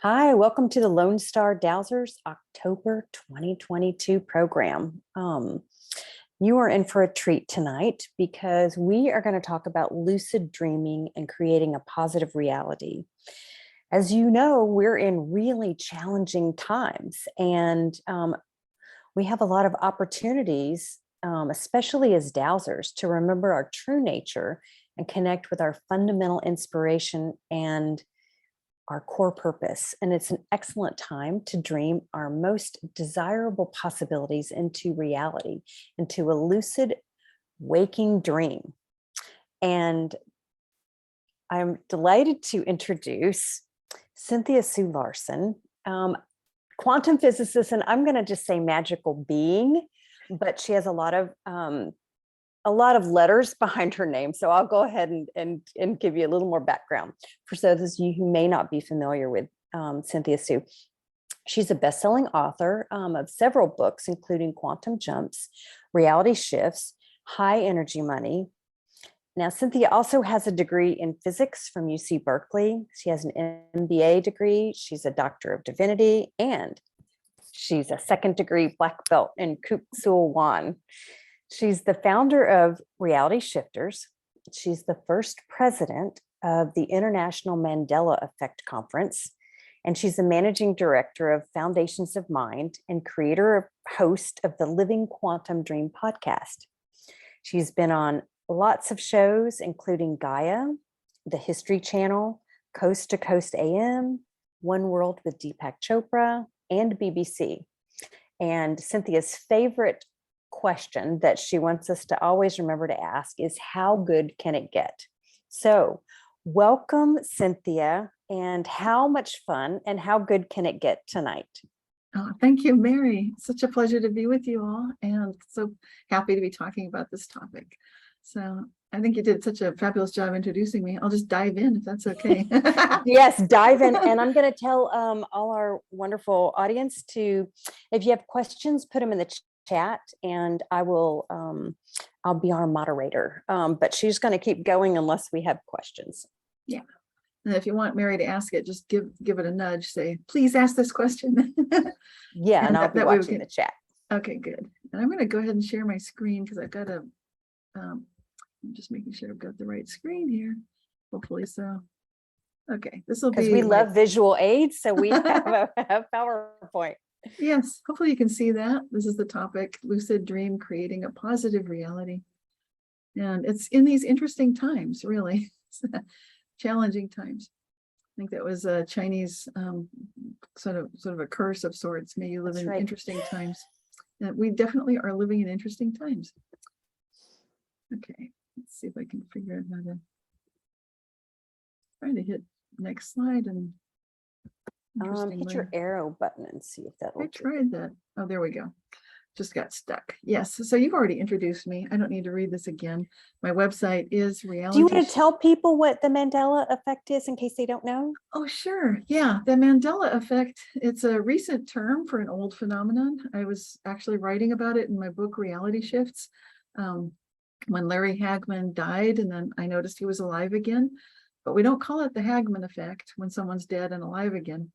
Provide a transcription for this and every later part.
Hi, welcome to the Lone Star Dowsers October 2022 program. You are in for a treat tonight because we are going to talk about lucid dreaming and creating a positive reality. As you know, we're in really challenging times, and we have a lot of opportunities, especially as dowsers, to remember our true nature and connect with our fundamental inspiration and our core purpose. And it's an excellent time to dream our most desirable possibilities into reality, into a lucid waking dream. And I'm delighted to introduce Cynthia Sue Larson, quantum physicist, and I'm going to just say magical being, but she has a lot of letters behind her name. So I'll go ahead and give you a little more background for those of you who may not be familiar with Cynthia Sue. She's a best-selling author of several books, including Quantum Jumps, Reality Shifts, High Energy Money. Now, Cynthia also has a degree in physics from UC Berkeley. She has an MBA degree. She's a Doctor of Divinity, and she's a second-degree black belt in Kuk Sul Wan. She's the founder of Reality Shifters. She's the first president of the International Mandela Effect Conference. And she's the managing director of Foundations of Mind and host of the Living Quantum Dream podcast. She's been on lots of shows, including Gaia, the History Channel, Coast to Coast AM, One World with Deepak Chopra, and BBC. And Cynthia's favorite question that she wants us to always remember to ask is, how good can it get? So welcome, Cynthia, and how much fun and how good can it get tonight? Oh, thank you, Mary. Such a pleasure to be with you all, and so happy to be talking about this topic. So I think you did such a fabulous job introducing me. I'll just dive in if that's okay. Yes, dive in. And I'm going to tell all our wonderful audience to, if you have questions, put them in the chat, and I'll be our moderator. But she's going to keep going unless we have questions. Yeah. And if you want Mary to ask it, just give it a nudge. Say, please ask this question. Yeah, and I'll be watching the chat. Okay, good. And I'm going to go ahead and share my screen because I've got I'm just making sure I've got the right screen here. Hopefully so. Okay, this will be. Because we love visual aids, so we have a PowerPoint. Yes, hopefully you can see that. This is the topic, lucid dream, creating a positive reality. And it's in these interesting times, really. Challenging times. I think that was a Chinese sort of a curse of sorts. May you live in interesting times. And we definitely are living in interesting times. Okay, let's see if I can figure out how to try to hit next slide and hit your arrow button and see if that'll. I tried that. Oh, there we go. Just got stuck. Yes. So you've already introduced me. I don't need to read this again. My website is Reality. Do you want to tell people what the Mandela effect is in case they don't know? Oh, sure. Yeah. The Mandela effect, it's a recent term for an old phenomenon. I was actually writing about it in my book, Reality Shifts. When Larry Hagman died, and then I noticed he was alive again. But we don't call it the Hagman effect when someone's dead and alive again.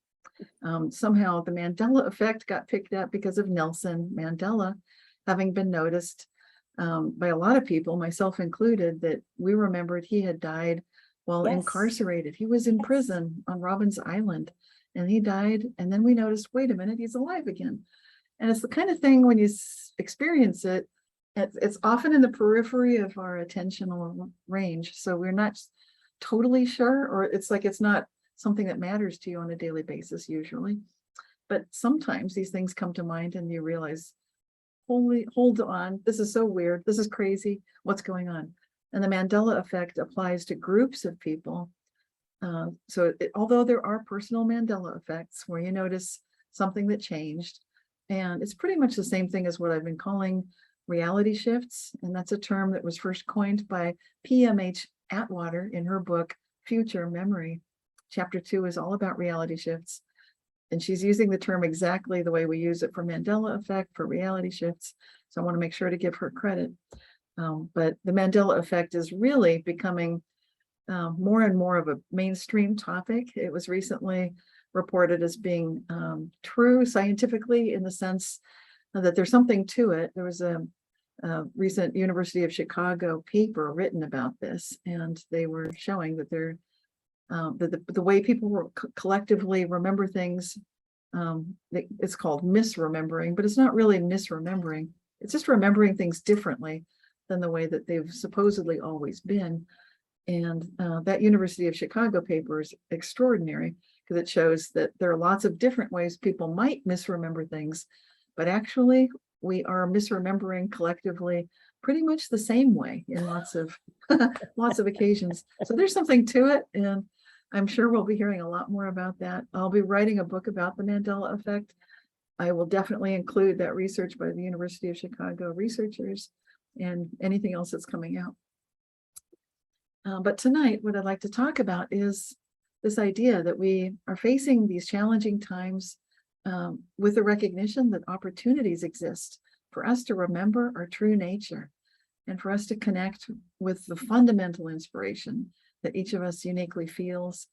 Somehow the Mandela effect got picked up because of Nelson Mandela having been noticed by a lot of people, myself included, that we remembered he had died while incarcerated. He was in prison on Robbins Island and he died. And then we noticed, wait a minute, he's alive again. And it's the kind of thing when you experience it, it's often in the periphery of our attentional range. So we're not totally sure, or it's like it's not something that matters to you on a daily basis usually. But sometimes these things come to mind and you realize, hold on, this is so weird, this is crazy, what's going on? And the Mandela effect applies to groups of people. Although there are personal Mandela effects where you notice something that changed, and it's pretty much the same thing as what I've been calling reality shifts. And that's a term that was first coined by PMH Atwater in her book, Future Memory. Chapter 2 is all about reality shifts. And she's using the term exactly the way we use it for Mandela effect, for reality shifts. So I want to make sure to give her credit. But the Mandela effect is really becoming more and more of a mainstream topic. It was recently reported as being true scientifically, in the sense that there's something to it. There was a recent University of Chicago paper written about this, and they were showing that the way people collectively remember things, it's called misremembering, but it's not really misremembering. It's just remembering things differently than the way that they've supposedly always been. And that University of Chicago paper is extraordinary, because it shows that there are lots of different ways people might misremember things, but actually we are misremembering collectively pretty much the same way in lots of lots of occasions. So there's something to it, and I'm sure we'll be hearing a lot more about that. I'll be writing a book about the Mandela effect. I will definitely include that research by the University of Chicago researchers and anything else that's coming out. But tonight, what I'd like to talk about is this idea that we are facing these challenging times with the recognition that opportunities exist for us to remember our true nature, and for us to connect with the fundamental inspiration that each of us uniquely feels,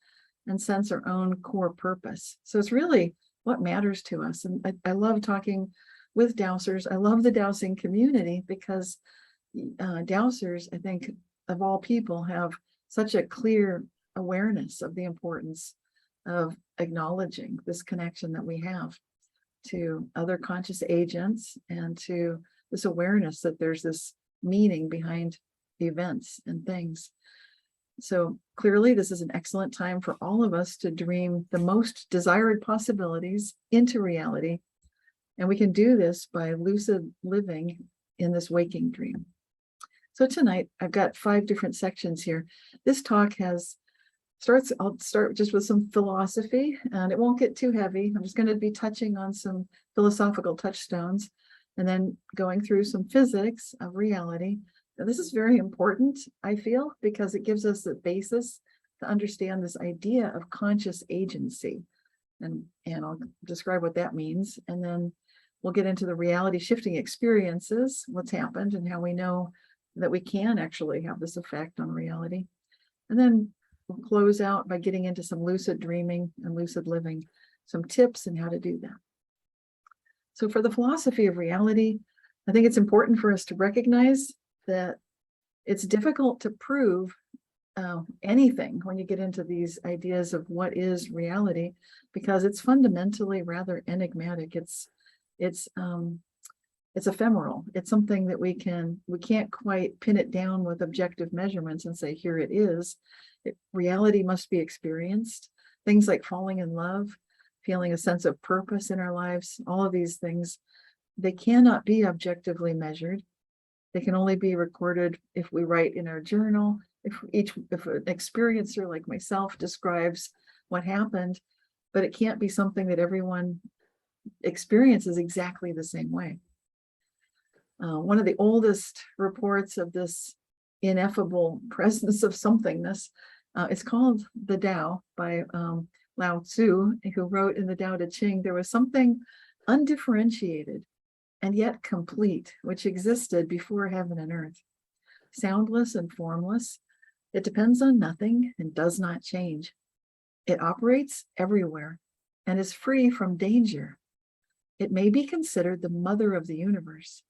and sense our own core purpose. So it's really what matters to us. And I love talking with Dowsers. I love the dowsing community, because Dowsers, I think, of all people, have such a clear awareness of the importance of acknowledging this connection that we have to other conscious agents, and to this awareness that there's this meaning behind events and things. So clearly, this is an excellent time for all of us to dream the most desired possibilities into reality. And we can do this by lucid living in this waking dream. So tonight, I've got 5 different sections here. This talk I'll start just with some philosophy, and it won't get too heavy. I'm just going to be touching on some philosophical touchstones, and then going through some physics of reality. Now, this is very important, I feel, because it gives us the basis to understand this idea of conscious agency. And I'll describe what that means. And then we'll get into the reality shifting experiences, what's happened, and how we know that we can actually have this effect on reality. And then we'll close out by getting into some lucid dreaming and lucid living, some tips on how to do that. So for the philosophy of reality, I think it's important for us to recognize that it's difficult to prove anything when you get into these ideas of what is reality, because it's fundamentally rather enigmatic. It's ephemeral. It's something that we can't quite pin it down with objective measurements and say, here it is. Reality must be experienced. Things like falling in love, feeling a sense of purpose in our lives, all of these things, they cannot be objectively measured. They can only be recorded if we write in our journal, if an experiencer like myself describes what happened, but it can't be something that everyone experiences exactly the same way. One of the oldest reports of this ineffable presence of somethingness, it's called the Tao by Lao Tzu, who wrote in the Tao Te Ching, there was something undifferentiated and yet complete, which existed before heaven and earth. Soundless and formless, it depends on nothing and does not change. It operates everywhere and is free from danger. It may be considered the mother of the universe.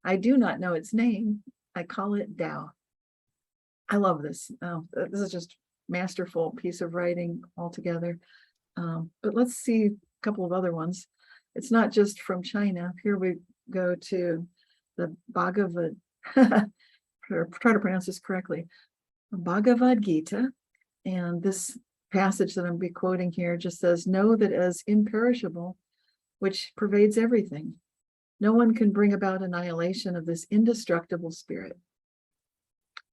I do not know its name. I call it Tao. I love this. This is just masterful piece of writing altogether. But let's see a couple of other ones. It's not just from China. Here we go to the Bhagavad, try to pronounce this correctly, Bhagavad Gita. And this passage that I'm be quoting here just says, know that as imperishable, which pervades everything, no one can bring about annihilation of this indestructible spirit.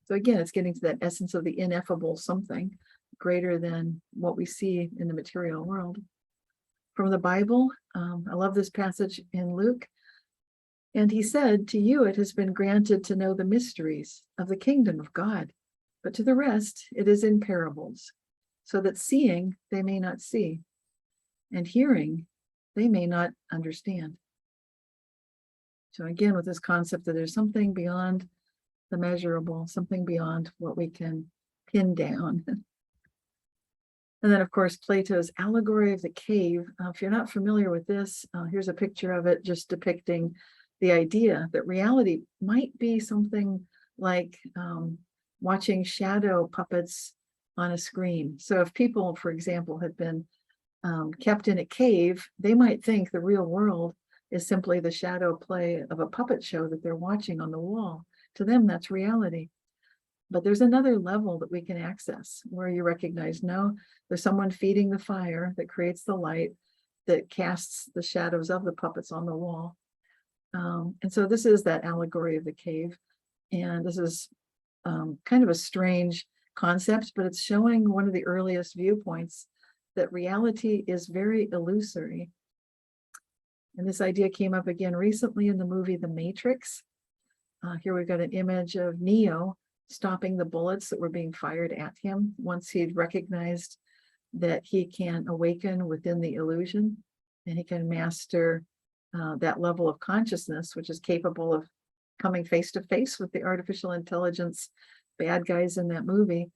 So again, it's getting to that essence of the ineffable something greater than what we see in the material world. From the Bible, I love this passage in Luke. And he said, to you it has been granted to know the mysteries of the kingdom of God, but to the rest it is in parables, so that seeing they may not see, and hearing they may not understand. So again, with this concept that there's something beyond the measurable, something beyond what we can pin down. And then, of course, Plato's allegory of the cave. If you're not familiar with this, here's a picture of it just depicting the idea that reality might be something like watching shadow puppets on a screen. So if people, for example, had been kept in a cave, they might think the real world is simply the shadow play of a puppet show that they're watching on the wall. To them, that's reality. But there's another level that we can access where you recognize, no, there's someone feeding the fire that creates the light that casts the shadows of the puppets on the wall. And so this is that allegory of the cave. And this is kind of a strange concept, but it's showing one of the earliest viewpoints that reality is very illusory. And this idea came up again recently in the movie The Matrix. Here we've got an image of Neo stopping the bullets that were being fired at him once he'd recognized that he can awaken within the illusion and he can master that level of consciousness, which is capable of coming face to face with the artificial intelligence bad guys in that movie,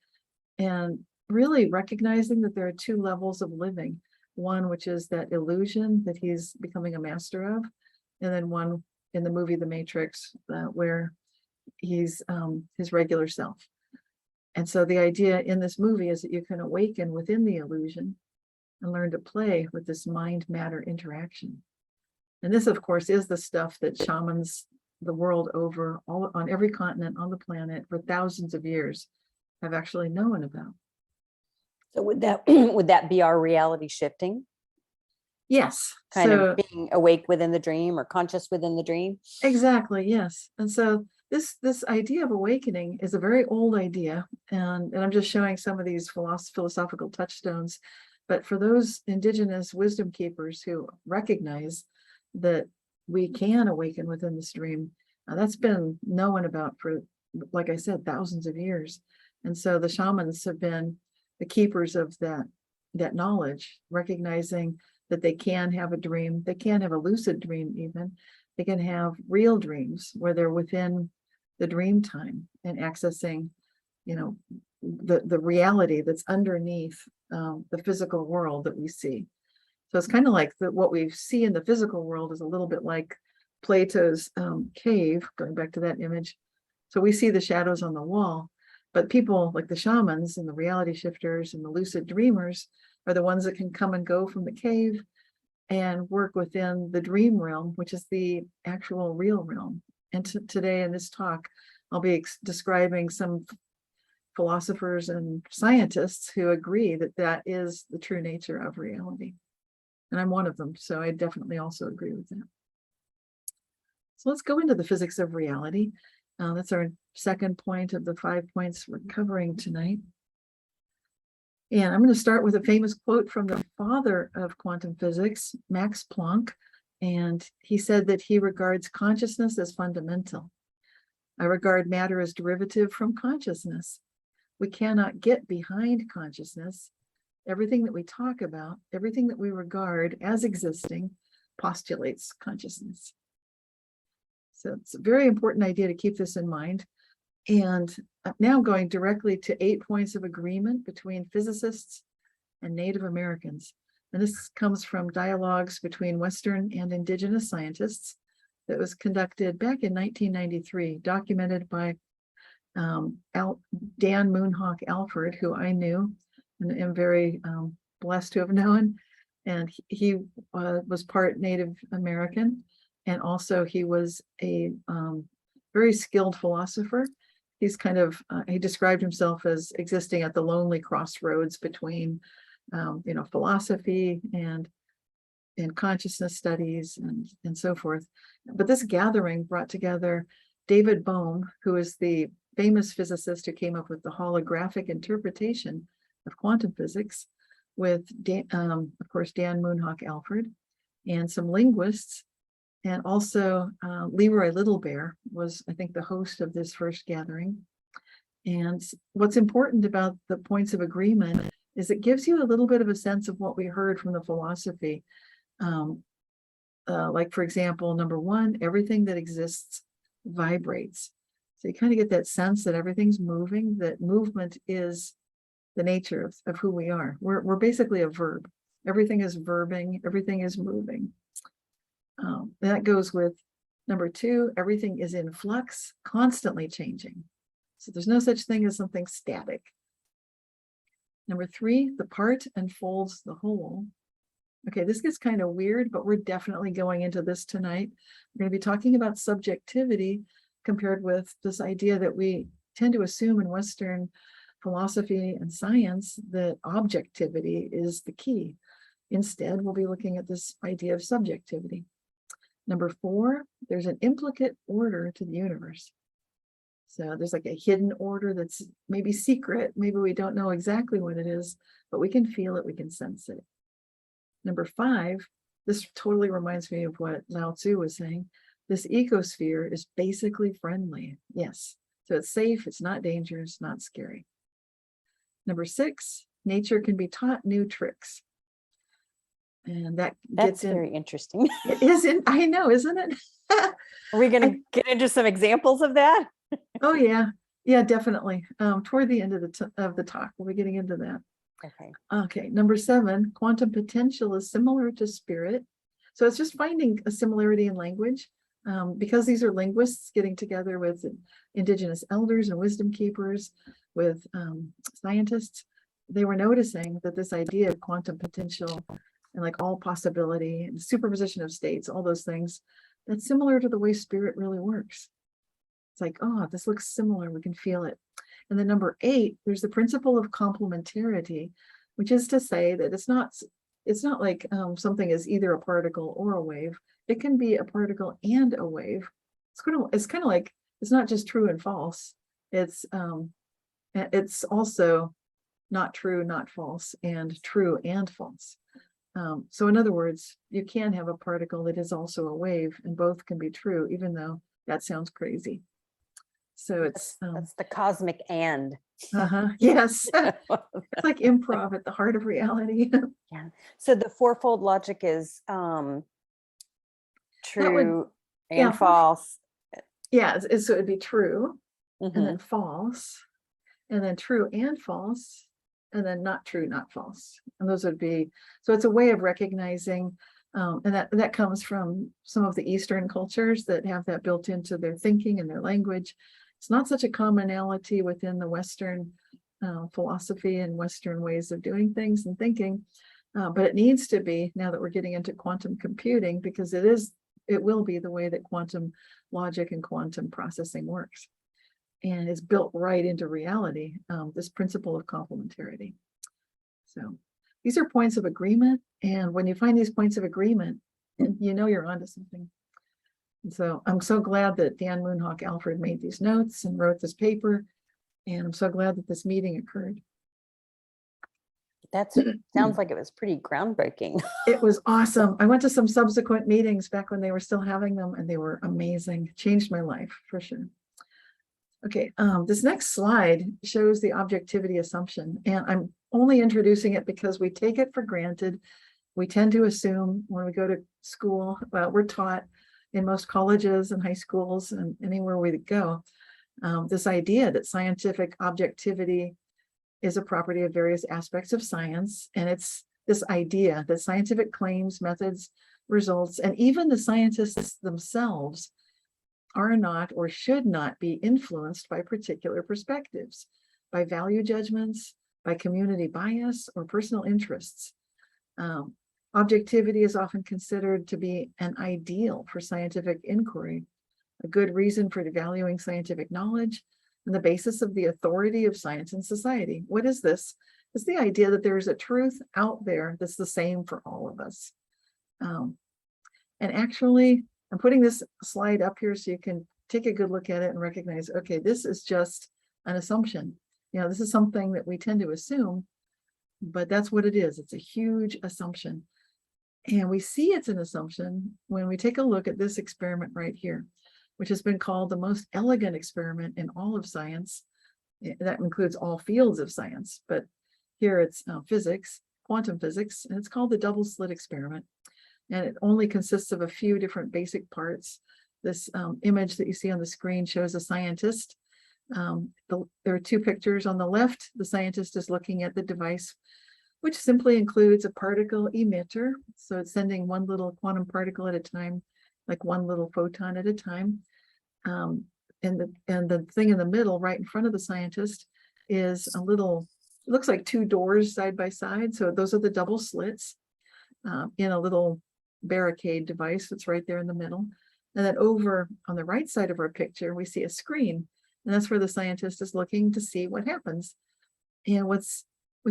and really recognizing that there are two levels of living. One, which is that illusion that he's becoming a master of, and then one in the movie The Matrix, where he's his regular self. And so the idea in this movie is that you can awaken within the illusion and learn to play with this mind-matter interaction. And this, of course, is the stuff that shamans the world over, all on every continent on the planet for thousands of years have actually known about. So would that be our reality shifting? Yes. Kind of being awake within the dream or conscious within the dream? Exactly, yes. And so this idea of awakening is a very old idea, and I'm just showing some of these philosophical touchstones. But for those indigenous wisdom keepers who recognize that we can awaken within this dream, that's been known about for, like I said, thousands of years. And so the shamans have been the keepers of that knowledge, recognizing that they can have a dream, they can have a lucid dream even, they can have real dreams where they're within the dream time and accessing, the reality that's underneath the physical world that we see. So it's kind of like what we see in the physical world is a little bit like Plato's cave, going back to that image. So we see the shadows on the wall, but people like the shamans and the reality shifters and the lucid dreamers are the ones that can come and go from the cave and work within the dream realm, which is the actual real realm. And today in this talk, I'll be describing some philosophers and scientists who agree that that is the true nature of reality. And I'm one of them, so I definitely also agree with that. So let's go into the physics of reality. That's our second point of the 5 points we're covering tonight. And I'm going to start with a famous quote from the father of quantum physics, Max Planck. And he said that he regards consciousness as fundamental. I regard matter as derivative from consciousness. We cannot get behind consciousness. Everything that we talk about, everything that we regard as existing, postulates consciousness. So it's a very important idea to keep this in mind. And now going directly to 8 points of agreement between physicists and Native Americans. And this comes from dialogues between Western and Indigenous scientists that was conducted back in 1993, documented by Dan Moonhawk Alford, who I knew and am very blessed to have known. And he was part Native American, and also he was a very skilled philosopher. He's kind of, he described himself as existing at the lonely crossroads between, philosophy and consciousness studies and so forth. But this gathering brought together David Bohm, who is the famous physicist who came up with the holographic interpretation of quantum physics, with, of course, Dan Moonhawk Alford, and some linguists. And also Leroy Little Bear was, I think, the host of this first gathering. And what's important about the points of agreement is it gives you a little bit of a sense of what we heard from the philosophy. Like, for example, number one, everything that exists vibrates. So you kind of get that sense that everything's moving, that movement is the nature of who we are. We're basically a verb. Everything is verbing, everything is moving. That goes with number 2, everything is in flux, constantly changing. So there's no such thing as something static. Number 3, the part unfolds the whole. Okay, this gets kind of weird, but we're definitely going into this tonight. We're going to be talking about subjectivity compared with this idea that we tend to assume in Western philosophy and science that objectivity is the key. Instead, we'll be looking at this idea of subjectivity. Number 4, there's an implicate order to the universe. So there's like a hidden order that's maybe secret. Maybe we don't know exactly what it is, but we can feel it, we can sense it. Number 5, this totally reminds me of what Lao Tzu was saying. This ecosphere is basically friendly. Yes. So it's safe, it's not dangerous, not scary. Number 6, nature can be taught new tricks. And that's gets very interesting. It isn't, I know, isn't it? Are we going to get into some examples of that? Oh yeah. Yeah, definitely. Toward the end of the talk, we'll be getting into that. Okay. Okay, number 7, quantum potential is similar to spirit. So it's just finding a similarity in language. Because these are linguists getting together with indigenous elders and wisdom keepers, with scientists, they were noticing that this idea of quantum potential and like all possibility and superposition of states, all those things, that's similar to the way spirit really works. It's like, oh, this looks similar, we can feel it. And then number 8, there's the principle of complementarity, which is to say that it's not like something is either a particle or a wave. It can be a particle and a wave. It's kind of like, it's not just true and false. It's also not true, not false, and true and false. So in other words, you can have a particle that is also a wave, and both can be true, even though that sounds crazy. So it's that's the cosmic and. Yes. It's like improv at the heart of reality. Yeah. So the fourfold logic is true and false. Yeah, so it'd be true, Mm-hmm. and then false, and then true and false, and then not true, not false. And those would be, so it's a way of recognizing, and that comes from some of the Eastern cultures that have that built into their thinking and their language. It's not such a commonality within the Western philosophy and Western ways of doing things and thinking, but it needs to be now that we're getting into quantum computing, because it will be the way that quantum logic and quantum processing works. And it's built right into reality, this principle of complementarity. So these are points of agreement. And when you find these points of agreement, you know you're onto something. And so I'm so glad that Dan Moonhawk Alfred made these notes and wrote this paper. And I'm so glad that this meeting occurred. That sounds like it was pretty groundbreaking. It was awesome. I went to some subsequent meetings back when they were still having them, and they were amazing. Changed my life for sure. Okay, this next slide shows the objectivity assumption, and I'm only introducing it because we take it for granted. We tend to assume when we go to school, well, we're taught in most colleges and high schools and anywhere we go, this idea that scientific objectivity is a property of various aspects of science. And it's this idea that scientific claims, methods, results, and even the scientists themselves are not or should not be influenced by particular perspectives, by value judgments, by community bias, or personal interests. Objectivity is often considered to be an ideal for scientific inquiry, a good reason for valuing scientific knowledge, and the basis of the authority of science and society. What is this? It's the idea that there's a truth out there that's the same for all of us. And actually, I'm putting this slide up here so you can take a good look at it and recognize, okay, this is just an assumption. You know, this is something that we tend to assume, but that's what it is. It's a huge assumption. And we see it's an assumption when we take a look at this experiment right here, which has been called the most elegant experiment in all of science. That includes all fields of science, but here it's physics, quantum physics, and it's called the double slit experiment. And it only consists of a few different basic parts. This image that you see on the screen shows a scientist There are two pictures on the left. The scientist is looking at the device, which simply includes a particle emitter. So it's sending one little quantum particle at a time, like one little photon at a time. And the thing in the middle, right in front of the scientist, is a little, it looks like two doors side by side. So those are the double slits in a little barricade device that's right there in the middle. And then over on the right side of our picture, we see a screen. And that's where the scientist is looking to see what happens. And what's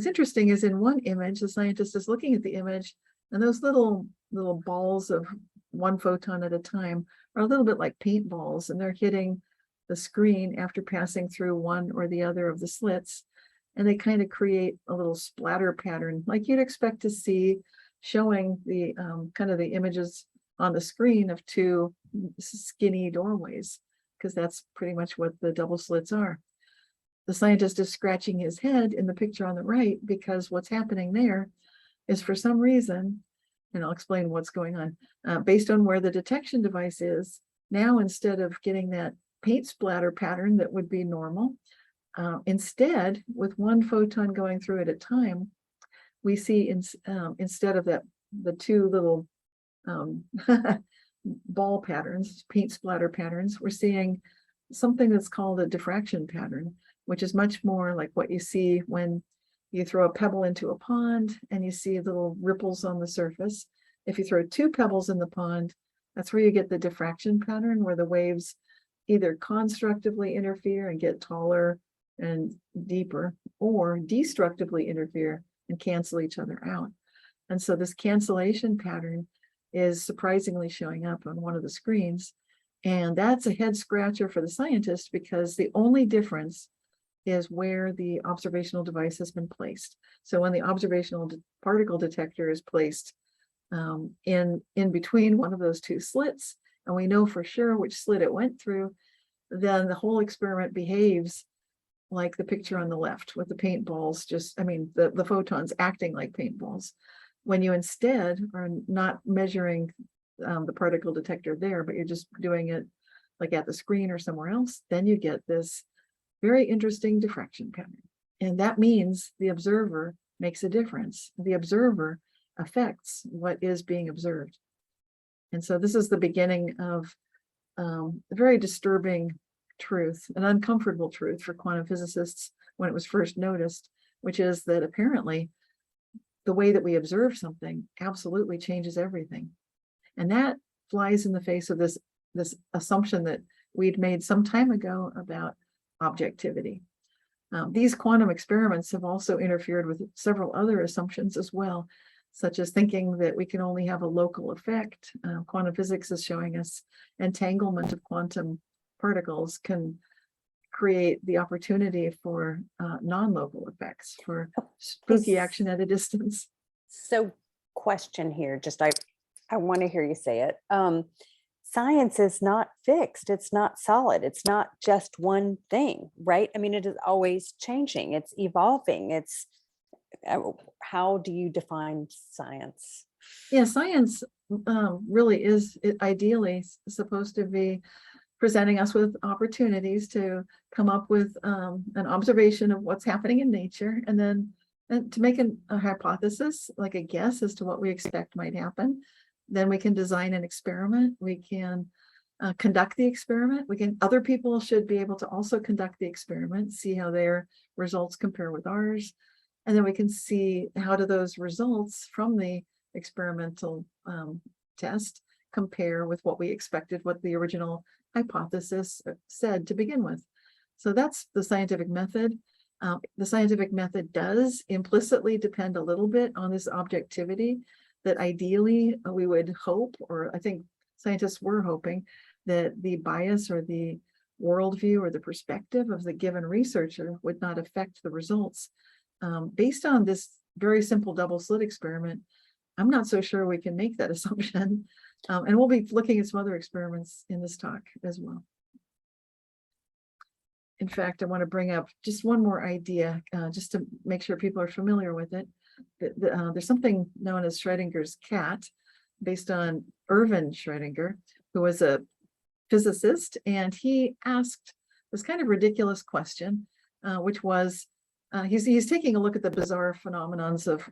interesting is in one image, the scientist is looking at the image, and those little balls of one photon at a time are a little bit like paintballs, and they're hitting the screen after passing through one or the other of the slits. And they kind of create a little splatter pattern like you'd expect to see, showing the kind of the images on the screen of two skinny doorways, because that's pretty much what the double slits are. The scientist is scratching his head in the picture on the right, because what's happening there is, for some reason, and I'll explain what's going on, based on where the detection device is, now instead of getting that paint splatter pattern that would be normal, instead, with one photon going through at a time, we see instead of that, the two little ball patterns, paint splatter patterns, we're seeing something that's called a diffraction pattern, which is much more like what you see when you throw a pebble into a pond and you see little ripples on the surface. If you throw two pebbles in the pond, that's where you get the diffraction pattern, where the waves either constructively interfere and get taller and deeper, or destructively interfere and cancel each other out. And so this cancellation pattern is surprisingly showing up on one of the screens. And that's a head scratcher for the scientist, because the only difference is where the observational device has been placed. So when the observational particle detector is placed in between one of those two slits, and we know for sure which slit it went through, then the whole experiment behaves like the picture on the left, with the paintballs, the photons acting like paintballs. When you instead are not measuring the particle detector there, but you're just doing it like at the screen or somewhere else, then you get this very interesting diffraction pattern. And that means the observer makes a difference. The observer affects what is being observed. And so this is the beginning of a very disturbing truth, an uncomfortable truth for quantum physicists when it was first noticed, which is that apparently the way that we observe something absolutely changes everything. And that flies in the face of this assumption that we'd made some time ago about objectivity. These quantum experiments have also interfered with several other assumptions as well, such as thinking that we can only have a local effect. Quantum physics is showing us entanglement of quantum particles can create the opportunity for non-local effects, for spooky action at a distance. So, question here, just I want to hear you say it. Science is not fixed. It's not solid. It's not just one thing, right? I mean, it is always changing. It's evolving. It's how do you define science? Yeah, science really is ideally supposed to be presenting us with opportunities to come up with an observation of what's happening in nature, and then to make a hypothesis, like a guess as to what we expect might happen. Then we can design an experiment. We can conduct the experiment. Other people should be able to also conduct the experiment, see how their results compare with ours. And then we can see how do those results from the experimental test compare with what we expected, what the original hypothesis said to begin with. So that's the scientific method. The scientific method does implicitly depend a little bit on this objectivity that ideally we would hope, or I think scientists were hoping, that the bias or the worldview or the perspective of the given researcher would not affect the results. Based on this very simple double slit experiment, I'm not so sure we can make that assumption. And we'll be looking at some other experiments in this talk as well. In fact, I want to bring up just one more idea, just to make sure people are familiar with it. There's something known as Schrödinger's cat, based on Erwin Schrödinger, who was a physicist, and he asked this kind of ridiculous question, which was, he's taking a look at the bizarre phenomenons of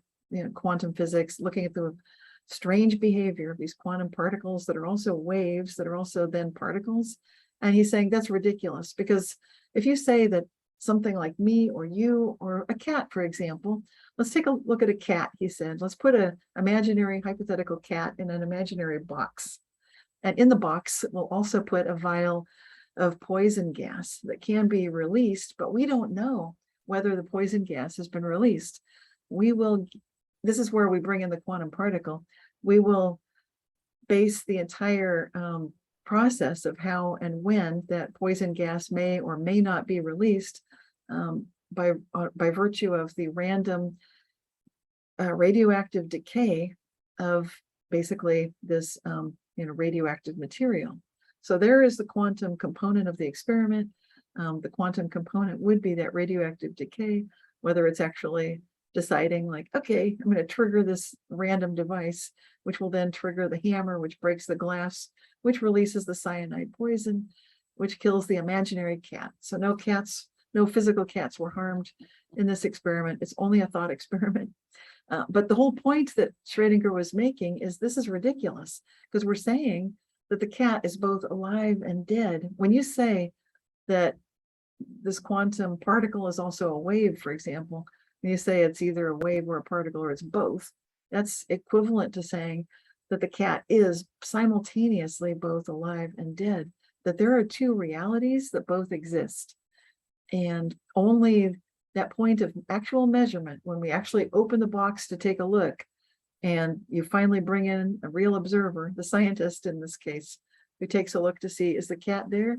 quantum physics, looking at the strange behavior of these quantum particles that are also waves that are also then particles. And he's saying that's ridiculous, because if you say that something like me or you or a cat, for example, let's take a look at a cat, he said, let's put an imaginary hypothetical cat in an imaginary box. And in the box, we'll also put a vial of poison gas that can be released, but we don't know whether the poison gas has been released. This is where we bring in the quantum particle. We will base the entire process of how and when that poison gas may or may not be released by virtue of the random radioactive decay of basically this radioactive material. So there is the quantum component of the experiment. The quantum component would be that radioactive decay, whether it's actually deciding like, okay, I'm going to trigger this random device, which will then trigger the hammer, which breaks the glass, which releases the cyanide poison, which kills the imaginary cat. So no cats, no physical cats were harmed in this experiment. It's only a thought experiment. But the whole point that Schrödinger was making is this is ridiculous, because we're saying that the cat is both alive and dead. When you say that this quantum particle is also a wave, for example, when you say it's either a wave or a particle or it's both, that's equivalent to saying that the cat is simultaneously both alive and dead, that there are two realities that both exist. And only that point of actual measurement, when we actually open the box to take a look, and you finally bring in a real observer, the scientist in this case, who takes a look to see, is the cat there?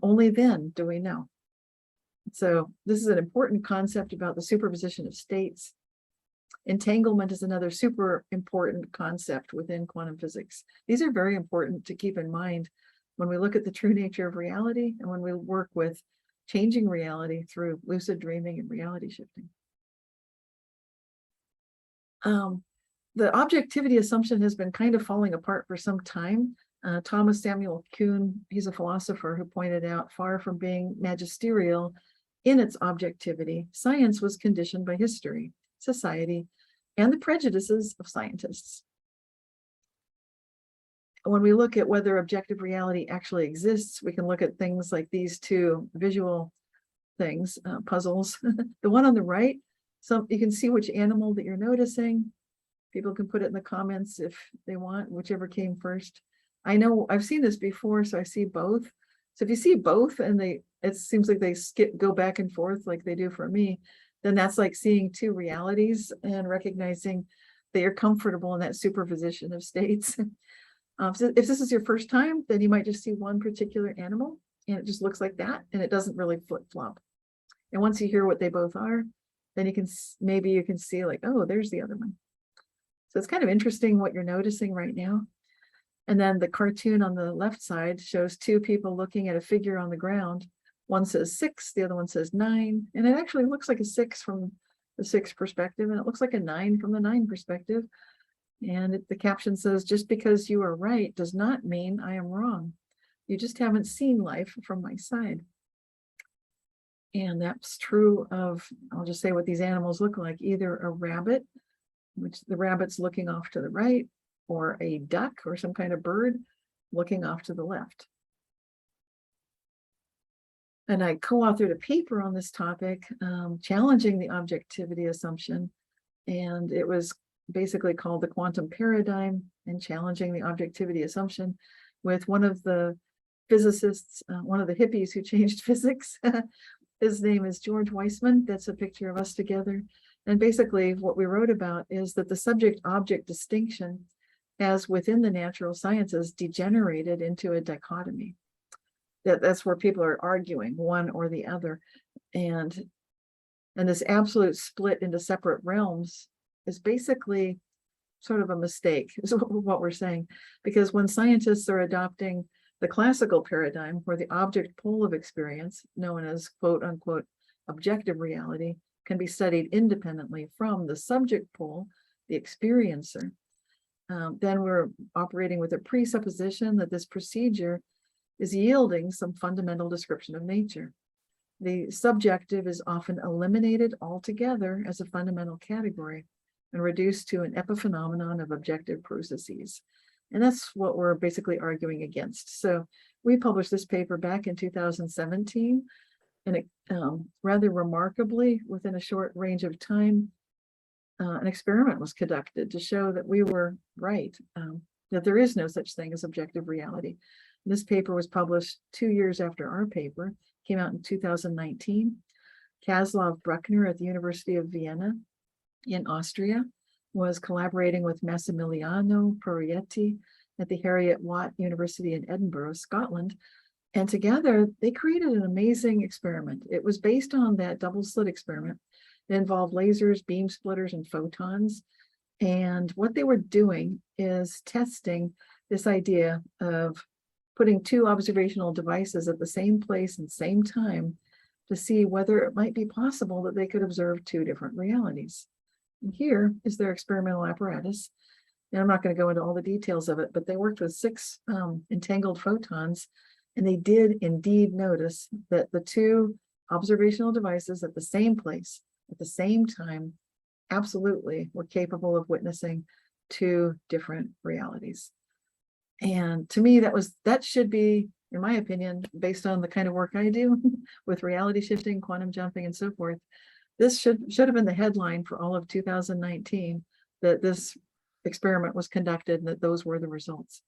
Only then do we know. So this is an important concept about the superposition of states. Entanglement is another super important concept within quantum physics. These are very important to keep in mind when we look at the true nature of reality and when we work with changing reality through lucid dreaming and reality shifting. The objectivity assumption has been kind of falling apart for some time. Thomas Samuel Kuhn, he's a philosopher who pointed out, far from being magisterial in its objectivity, science was conditioned by history, society, and the prejudices of scientists. When we look at whether objective reality actually exists, we can look at things like these two visual things, puzzles. The one on the right, so you can see which animal that you're noticing. People can put it in the comments if they want, whichever came first. I know I've seen this before, so I see both. So if you see both and it seems like they go back and forth like they do for me, then that's like seeing two realities and recognizing that you're comfortable in that superposition of states. So if this is your first time, then you might just see one particular animal and it just looks like that and it doesn't really flip-flop. And once you hear what they both are, then maybe you can see like, oh, there's the other one. So it's kind of interesting what you're noticing right now. And then the cartoon on the left side shows two people looking at a figure on the ground. One says 6, the other one says 9. And it actually looks like a 6 from the 6 perspective, and it looks like a 9 from the 9 perspective. And the caption says, just because you are right does not mean I am wrong. You just haven't seen life from my side. And that's true of, I'll just say what these animals look like, either a rabbit, which the rabbit's looking off to the right, or a duck or some kind of bird looking off to the left. And I co-authored a paper on this topic, challenging the objectivity assumption. And it was basically called the quantum paradigm and challenging the objectivity assumption with one of the physicists, one of the hippies who changed physics. His name is George Weissman. That's a picture of us together. And basically what we wrote about is that the subject-object distinction as within the natural sciences degenerated into a dichotomy. That's where people are arguing one or the other. And this absolute split into separate realms is basically sort of a mistake, is what we're saying. Because when scientists are adopting the classical paradigm where the object pole of experience, known as quote unquote objective reality, can be studied independently from the subject pole, the experiencer, then we're operating with a presupposition that this procedure is yielding some fundamental description of nature. The subjective is often eliminated altogether as a fundamental category and reduced to an epiphenomenon of objective processes. And that's what we're basically arguing against. So we published this paper back in 2017, and it, rather remarkably, within a short range of time, an experiment was conducted to show that we were right, that there is no such thing as objective reality. This paper was published 2 years after our paper, came out in 2019. Kaslov Bruckner at the University of Vienna in Austria was collaborating with Massimiliano Proietti at the Harriet Watt University in Edinburgh, Scotland. And together they created an amazing experiment. It was based on that double slit experiment. It involved lasers, beam splitters, and photons. And what they were doing is testing this idea of putting two observational devices at the same place and same time to see whether it might be possible that they could observe two different realities. And here is their experimental apparatus. And I'm not going to go into all the details of it, but they worked with 6 entangled photons, and they did indeed notice that the two observational devices at the same place, at the same time, absolutely were capable of witnessing two different realities. And to me, that should be, in my opinion, based on the kind of work I do with reality shifting, quantum jumping, and so forth, this should have been the headline for all of 2019, that this experiment was conducted and that those were the results.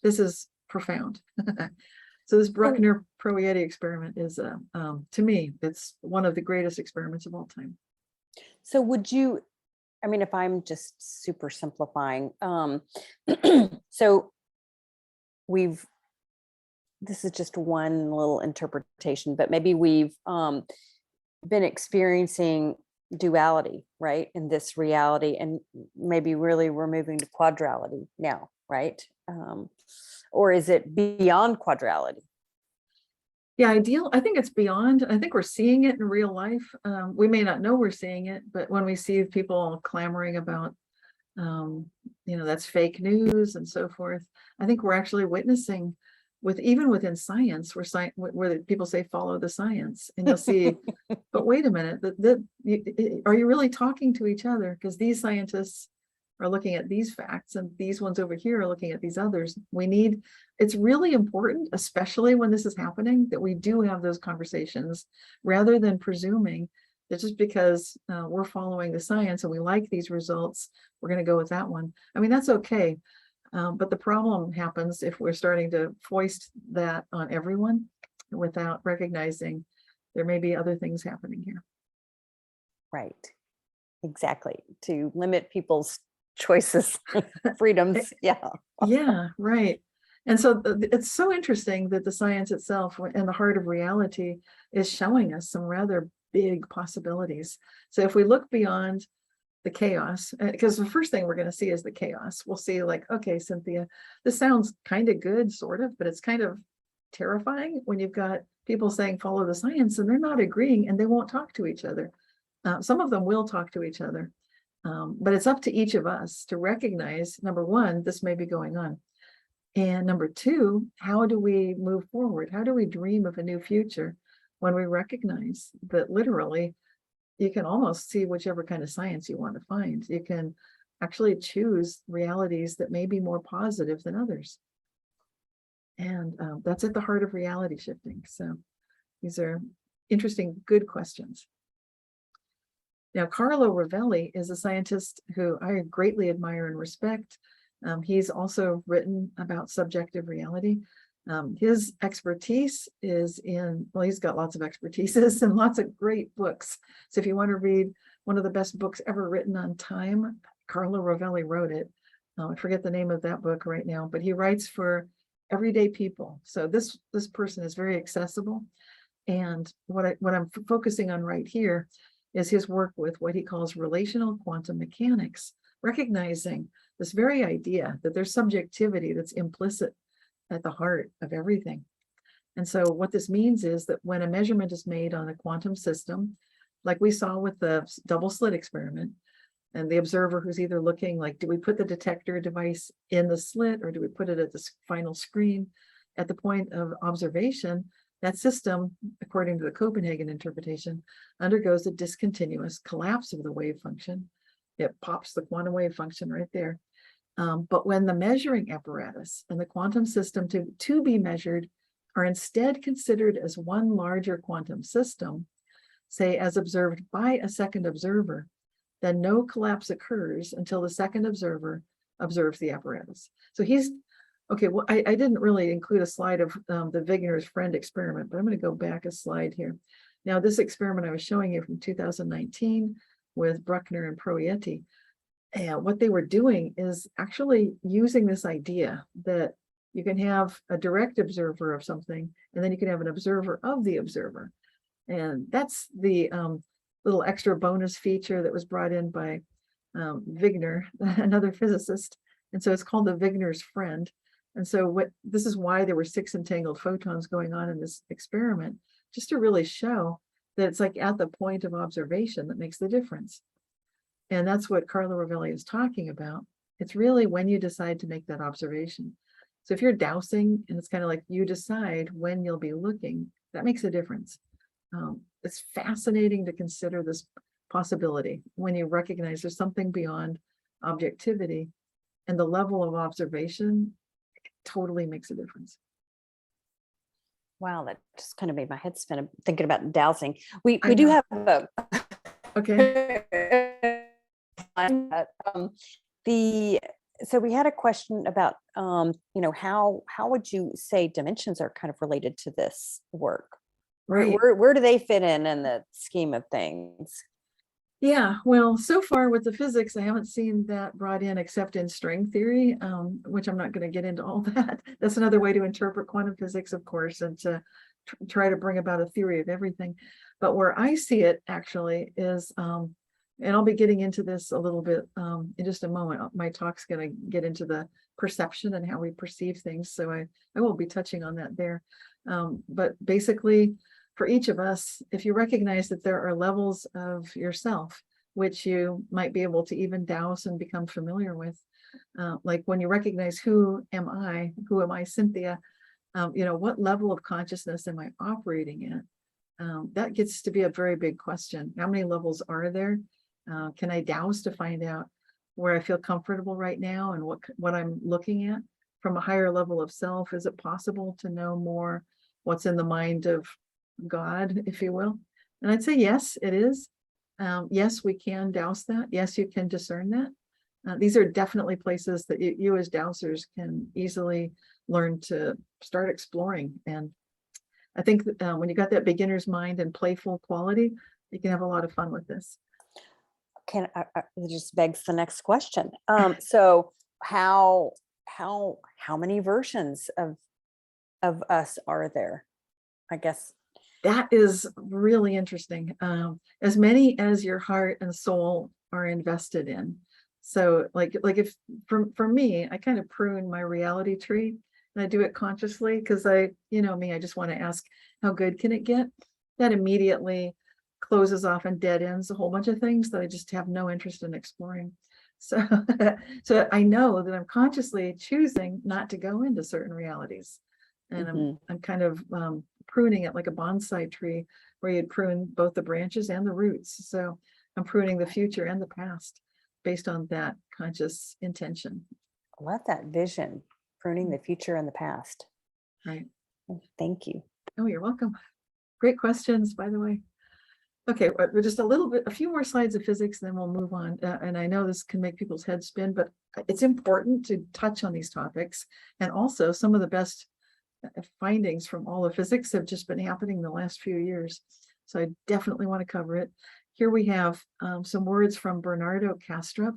This is profound. So this Bruckner Proietti experiment is, to me, it's one of the greatest experiments of all time. So would you, I mean, if I'm just super simplifying, so this is just one little interpretation, but maybe we've been experiencing duality, right, in this reality, and maybe really we're moving to quadrality now, right? Or is it beyond quadrality? Yeah, I think it's beyond. I think we're seeing it in real life. We may not know we're seeing it, but when we see people clamoring about, that's fake news and so forth, I think we're actually witnessing, even within science, where people say follow the science, and you'll see, but wait a minute, are you really talking to each other? Because these scientists are looking at these facts, and these ones over here are looking at these others. It's really important, especially when this is happening, that we do have those conversations rather than presuming that just because we're following the science and we like these results, we're going to go with that one. I mean, that's okay. But the problem happens if we're starting to foist that on everyone without recognizing there may be other things happening here. Right. Exactly. To limit people's choices, freedoms. Yeah. Yeah, right. And so it's so interesting that the science itself and the heart of reality is showing us some rather big possibilities. So if we look beyond the chaos, because the first thing we're going to see is the chaos. We'll see, like, okay, Cynthia, this sounds kind of good, sort of, but it's kind of terrifying when you've got people saying follow the science and they're not agreeing and they won't talk to each other. Some of them will talk to each other, but it's up to each of us to recognize, number one, this may be going on. And number two, how do we move forward? How do we dream of a new future when we recognize that literally you can almost see whichever kind of science you want to find. You can actually choose realities that may be more positive than others. And that's at the heart of reality shifting. So these are interesting, good questions. Now, Carlo Rovelli is a scientist who I greatly admire and respect. He's also written about subjective reality. His expertise is he's got lots of expertises and lots of great books. So if you want to read one of the best books ever written on time, Carlo Rovelli wrote it. I forget the name of that book right now, but he writes for everyday people. So this person is very accessible. And what I'm focusing on right here is his work with what he calls relational quantum mechanics, recognizing this very idea that there's subjectivity that's implicit at the heart of everything. And so what this means is that when a measurement is made on a quantum system, like we saw with the double slit experiment, and the observer who's either looking like, do we put the detector device in the slit or do we put it at the final screen? at the point of observation, that system, according to the Copenhagen interpretation, undergoes a discontinuous collapse of the wave function. It pops the quantum wave function right there. But when the measuring apparatus and the quantum system to be measured are instead considered as one larger quantum system, say as observed by a second observer, then no collapse occurs until the second observer observes the apparatus. So he's, okay, well, I didn't really include a slide of the Wigner's friend experiment, but I'm going to go back a slide here. Now, this experiment I was showing you from 2019 with Bruckner and Proietti, and what they were doing is actually using this idea that you can have a direct observer of something, and then you can have an observer of the observer. And that's the little extra bonus feature that was brought in by Wigner, another physicist. And so it's called the Wigner's friend. And so this is why there were 6 entangled photons going on in this experiment, just to really show that it's like at the point of observation that makes the difference. And that's what Carlo Rovelli is talking about. It's really when you decide to make that observation. So if you're dowsing and it's kind of like you decide when you'll be looking, that makes a difference. It's fascinating to consider this possibility when you recognize there's something beyond objectivity, and the level of observation totally makes a difference. Wow, that just kind of made my head spin thinking about dowsing. We do have a okay. So we had a question about how would you say dimensions are kind of related to this work? Right. Where do they fit in the scheme of things? Yeah, well, so far with the physics, I haven't seen that brought in except in string theory, which I'm not going to get into all that. That's another way to interpret quantum physics, of course, and to try to bring about a theory of everything. But where I see it actually is, and I'll be getting into this a little bit in just a moment. My talk's going to get into the perception and how we perceive things. So I will be touching on that there. But basically, for each of us, if you recognize that there are levels of yourself, which you might be able to even douse and become familiar with, like when you recognize who am I, Cynthia, what level of consciousness am I operating at? That gets to be a very big question. How many levels are there? Can I douse to find out where I feel comfortable right now and what I'm looking at from a higher level of self? Is it possible to know more what's in the mind of God, if you will? And I'd say yes, it is. Yes, we can douse that. Yes, you can discern that. These are definitely places that you as dowsers can easily learn to start exploring. And I think that, when you got that beginner's mind and playful quality, you can have a lot of fun with this. It just begs the next question. So how many versions of us are there? I guess that is really interesting. As many as your heart and soul are invested in. So like if for me, I kind of prune my reality tree, and I do it consciously because I just want to ask, how good can it get? That immediately closes off and dead ends a whole bunch of things that I just have no interest in exploring. So I know that I'm consciously choosing not to go into certain realities. And I'm kind of pruning it like a bonsai tree where you'd prune both the branches and the roots. So I'm pruning the future and the past based on that conscious intention. I love that vision, pruning the future and the past. Right. Thank you. Oh, you're welcome. Great questions, by the way. Okay, we're just a few more slides of physics, and then we'll move on. And I know this can make people's heads spin, but it's important to touch on these topics. And also some of the best findings from all of physics have just been happening in the last few years. So I definitely want to cover it. Here we have some words from Bernardo Kastrup.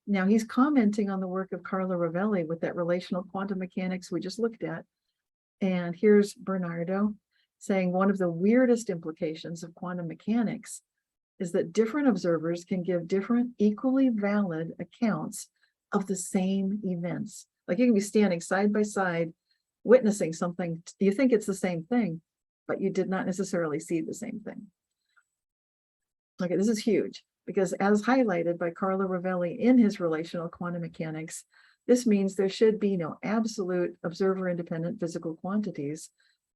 Now he's commenting on the work of Carlo Rovelli with that relational quantum mechanics we just looked at. And here's Bernardo saying one of the weirdest implications of quantum mechanics is that different observers can give different equally valid accounts of the same events. Like you can be standing side by side witnessing something, you think it's the same thing, but you did not necessarily see the same thing. Okay, this is huge because as highlighted by Carlo Rovelli in his relational quantum mechanics, This means there should be no absolute observer-independent physical quantities.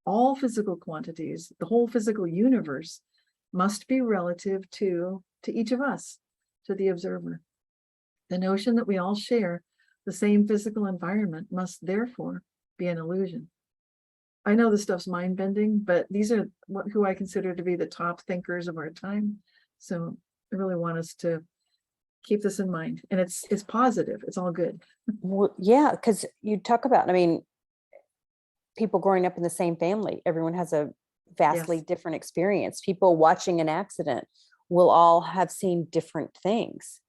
All physical quantities, the whole physical universe, must be relative to each of us, to the observer. The notion that we all share the same physical environment must therefore be an illusion. I know this stuff's mind-bending, but these are who I consider to be the top thinkers of our time. So I really want us to keep this in mind. And it's positive. It's all good. Well, yeah, because you talk about, I mean, people growing up in the same family, everyone has a vastly different experience. People watching an accident will all have seen different things.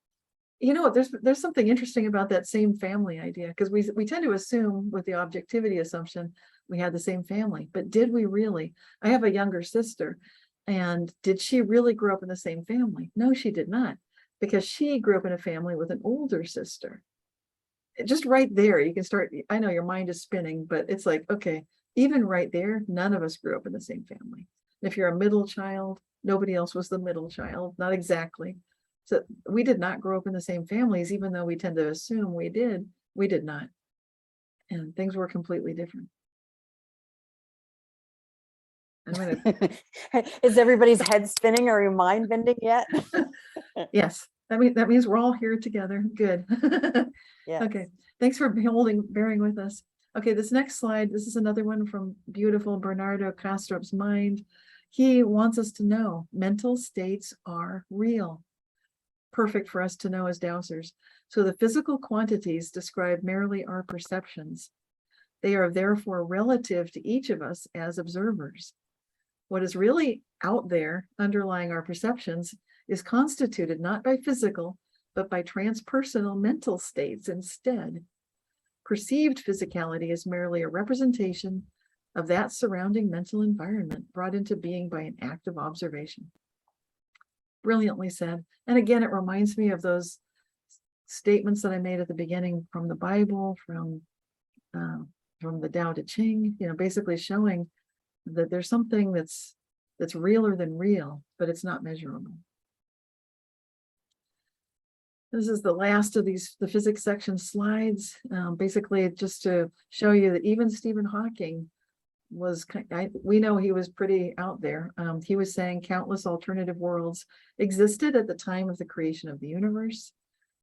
You know, there's something interesting about that same family idea, because we tend to assume with the objectivity assumption we had the same family, but did we really? I have a younger sister, and did she really grow up in the same family? No, she did not, because she grew up in a family with an older sister. Just right there, you can start. I know your mind is spinning, but it's like, okay, even right there, none of us grew up in the same family. If you're a middle child, nobody else was the middle child, not exactly. So we did not grow up in the same families, even though we tend to assume we did not. And things were completely different. Is everybody's head spinning or your mind bending yet? Yes, that means we're all here together. Good. Yeah. Okay, thanks for bearing with us. Okay, this next slide, this is another one from beautiful Bernardo Kastrup's mind. He wants us to know mental states are real. Perfect for us to know as Dowsers. So the physical quantities describe merely our perceptions. They are therefore relative to each of us as observers. What is really out there underlying our perceptions is constituted not by physical, but by transpersonal mental states instead. Perceived physicality is merely a representation of that surrounding mental environment brought into being by an act of observation. Brilliantly said. And again, it reminds me of those statements that I made at the beginning from the Bible, from the Tao Te Ching, basically showing that there's something that's realer than real, but it's not measurable. This is the last of the physics section slides. Basically, just to show you that even Stephen Hawking we know he was pretty out there. He was saying countless alternative worlds existed at the time of the creation of the universe.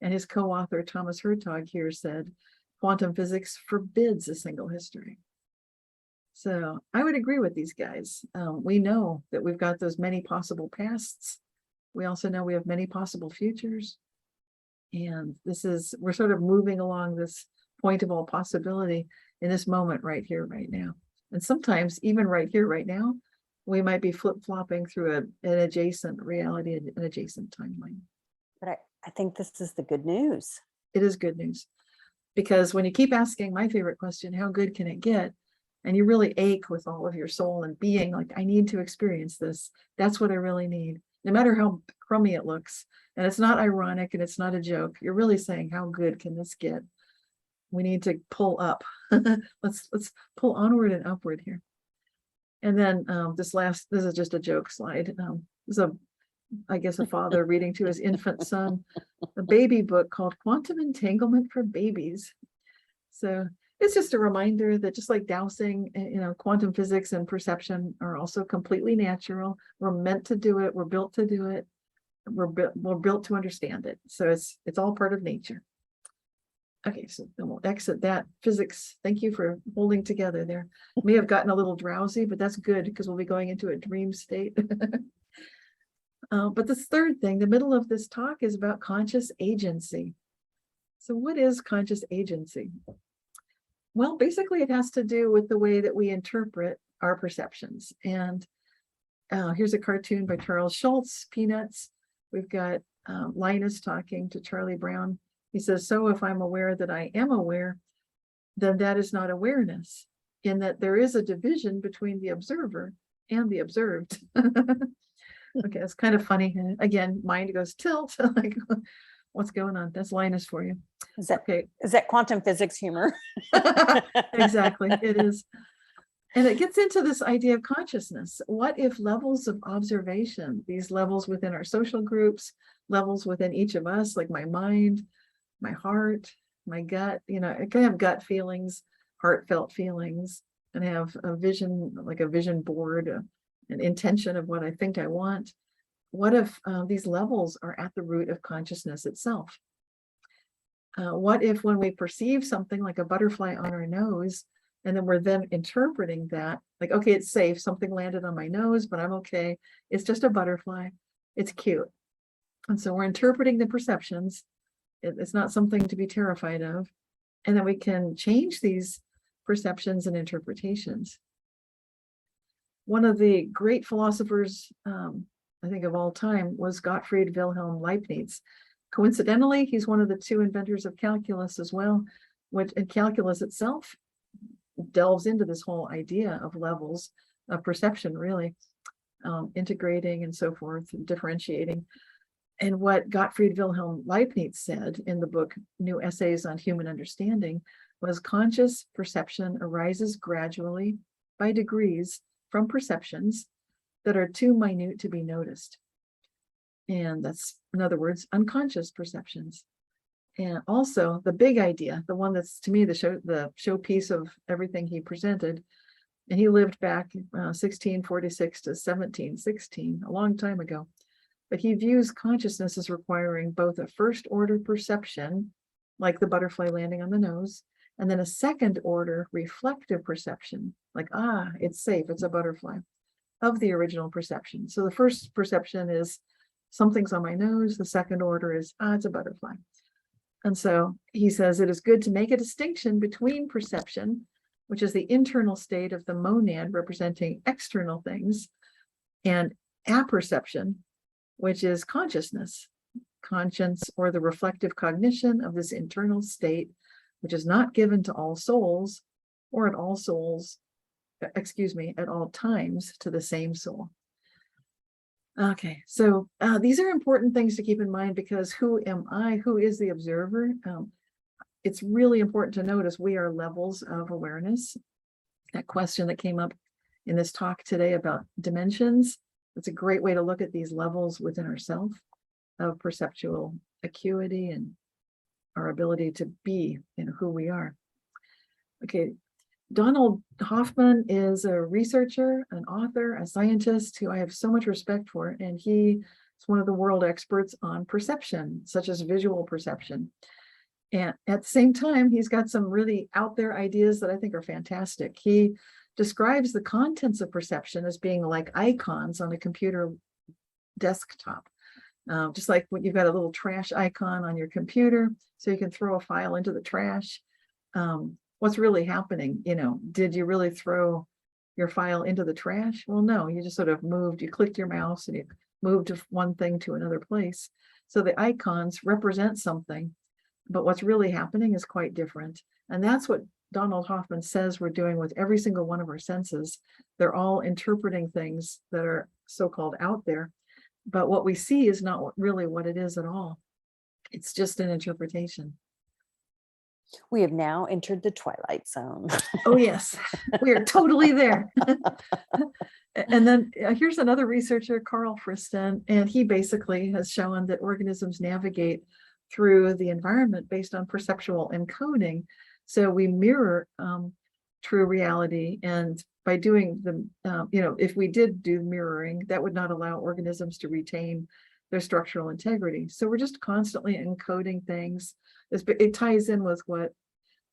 And his co-author, Thomas Hertog, here said, quantum physics forbids a single history. So I would agree with these guys. We know that we've got those many possible pasts. We also know we have many possible futures. And we're sort of moving along this point of all possibility in this moment right here, right now. And sometimes even right here, right now, we might be flip-flopping through an adjacent reality, an adjacent timeline. But I think this is the good news. It is good news. Because when you keep asking my favorite question, how good can it get? And you really ache with all of your soul and being like, I need to experience this. That's what I really need. No matter how crummy it looks. And it's not ironic and it's not a joke. You're really saying, how good can this get? We need to pull up. Let's pull onward and upward here. And then this is just a joke slide. This is I guess a father reading to his infant son a baby book called Quantum Entanglement for Babies. So it's just a reminder that just like dowsing, quantum physics and perception are also completely natural. We're meant to do it. We're built to do it. We're built to understand it. So it's all part of nature. Okay, so then we'll exit that physics. Thank you for holding together there. May have gotten a little drowsy, but that's good because we'll be going into a dream state. But this third thing, the middle of this talk is about conscious agency. So what is conscious agency? Well, basically it has to do with the way that we interpret our perceptions. And here's a cartoon by Charles Schulz, Peanuts. We've got Linus talking to Charlie Brown. He says, so if I'm aware that I am aware, then that is not awareness, in that there is a division between the observer and the observed. Okay, it's kind of funny. Again, mind goes tilt, like, what's going on? That's Linus for you. Is that quantum physics humor? Exactly, it is. And it gets into this idea of consciousness. What if levels of observation, these levels within our social groups, levels within each of us, like my mind, my heart, my gut, I can have gut feelings, heartfelt feelings, and have a vision, like a vision board, an intention of what I think I want. What if these levels are at the root of consciousness itself? What if when we perceive something like a butterfly on our nose, and then we're then interpreting that, like, okay, it's safe, something landed on my nose, but I'm okay. It's just a butterfly. It's cute. And so we're interpreting the perceptions. It's not something to be terrified of. And then we can change these perceptions and interpretations. One of the great philosophers, I think of all time, was Gottfried Wilhelm Leibniz. Coincidentally, he's one of the two inventors of calculus as well, and calculus itself delves into this whole idea of levels of perception, really, integrating and so forth, and differentiating. And what Gottfried Wilhelm Leibniz said in the book New Essays on Human Understanding was conscious perception arises gradually by degrees from perceptions that are too minute to be noticed. And that's, in other words, unconscious perceptions. And also the big idea, the one that's to me the showpiece of everything he presented, and he lived back 1646 to 1716, a long time ago. But he views consciousness as requiring both a first order perception, like the butterfly landing on the nose, and then a second order reflective perception, like, it's safe, it's a butterfly, of the original perception. So the first perception is something's on my nose. The second order is, it's a butterfly. And so he says it is good to make a distinction between perception, which is the internal state of the monad representing external things, and apperception, which is consciousness, conscience, or the reflective cognition of this internal state, which is not given to all souls, or at all times to the same soul. Okay, so these are important things to keep in mind, because who am I? Who is the observer? It's really important to notice we are levels of awareness. That question that came up in this talk today about dimensions, it's a great way to look at these levels within ourselves of perceptual acuity and our ability to be who we are. Okay, Donald Hoffman is a researcher, an author, a scientist who I have so much respect for, and he is one of the world experts on perception, such as visual perception. And at the same time, he's got some really out there ideas that I think are fantastic. He describes the contents of perception as being like icons on a computer desktop. Just like when you've got a little trash icon on your computer, so you can throw a file into the trash. What's really happening? Did you really throw your file into the trash? Well, no, you just sort of moved, you clicked your mouse and you moved one thing to another place. So the icons represent something, but what's really happening is quite different. And that's what Donald Hoffman says we're doing with every single one of our senses. They're all interpreting things that are so-called out there, but what we see is not really what it is at all. It's just an interpretation. We have now entered the twilight zone. Oh, yes, we are totally there. And then here's another researcher, Carl Friston, and he basically has shown that organisms navigate through the environment based on perceptual encoding. So we mirror true reality, and by doing if we did do mirroring, that would not allow organisms to retain their structural integrity. So we're just constantly encoding things. It ties in with what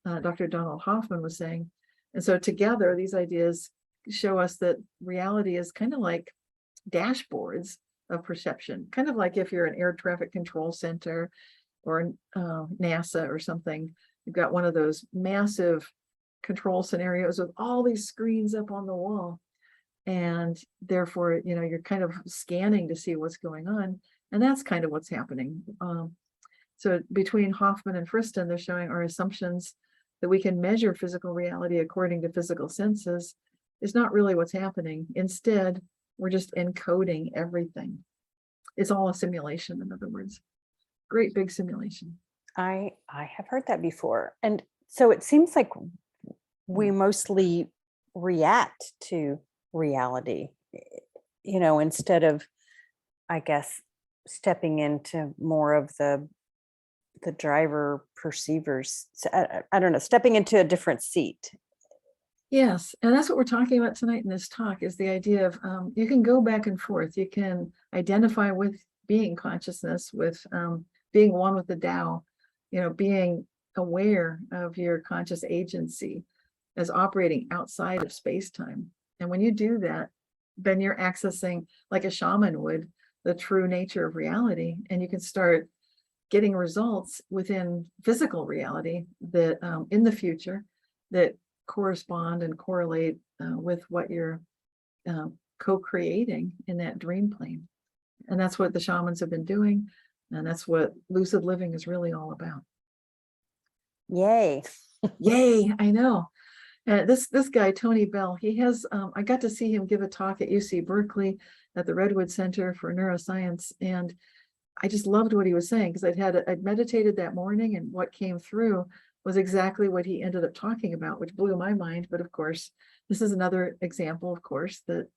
Dr. Donald Hoffman was saying. And so together, these ideas show us that reality is kind of like dashboards of perception, kind of like if you're an air traffic control center or NASA or something. You've got one of those massive control scenarios with all these screens up on the wall. And therefore, you're kind of scanning to see what's going on. And that's kind of what's happening. So between Hoffman and Friston, they're showing our assumptions that we can measure physical reality according to physical senses is not really what's happening. Instead, we're just encoding everything. It's all a simulation, in other words. Great big simulation. I have heard that before. And so it seems like we mostly react to reality, instead of, I guess, stepping into more of the the driver perceivers. I don't know, stepping into a different seat. Yes, and that's what we're talking about tonight in this talk, is the idea of you can go back and forth. You can identify with being consciousness, with being one with the Tao, being aware of your conscious agency as operating outside of space-time. And when you do that, then you're accessing, like a shaman would, the true nature of reality, and you can start getting results within physical reality that in the future that correspond and correlate with what you're co-creating in that dream plane. And that's what the shamans have been doing. And that's what lucid living is really all about. Yay. Yay, I know. This guy, Tony Bell, he has, I got to see him give a talk at UC Berkeley at the Redwood Center for Neuroscience. And I just loved what he was saying, because I'd meditated that morning, and what came through was exactly what he ended up talking about, which blew my mind. But of course, this is another example, of course, that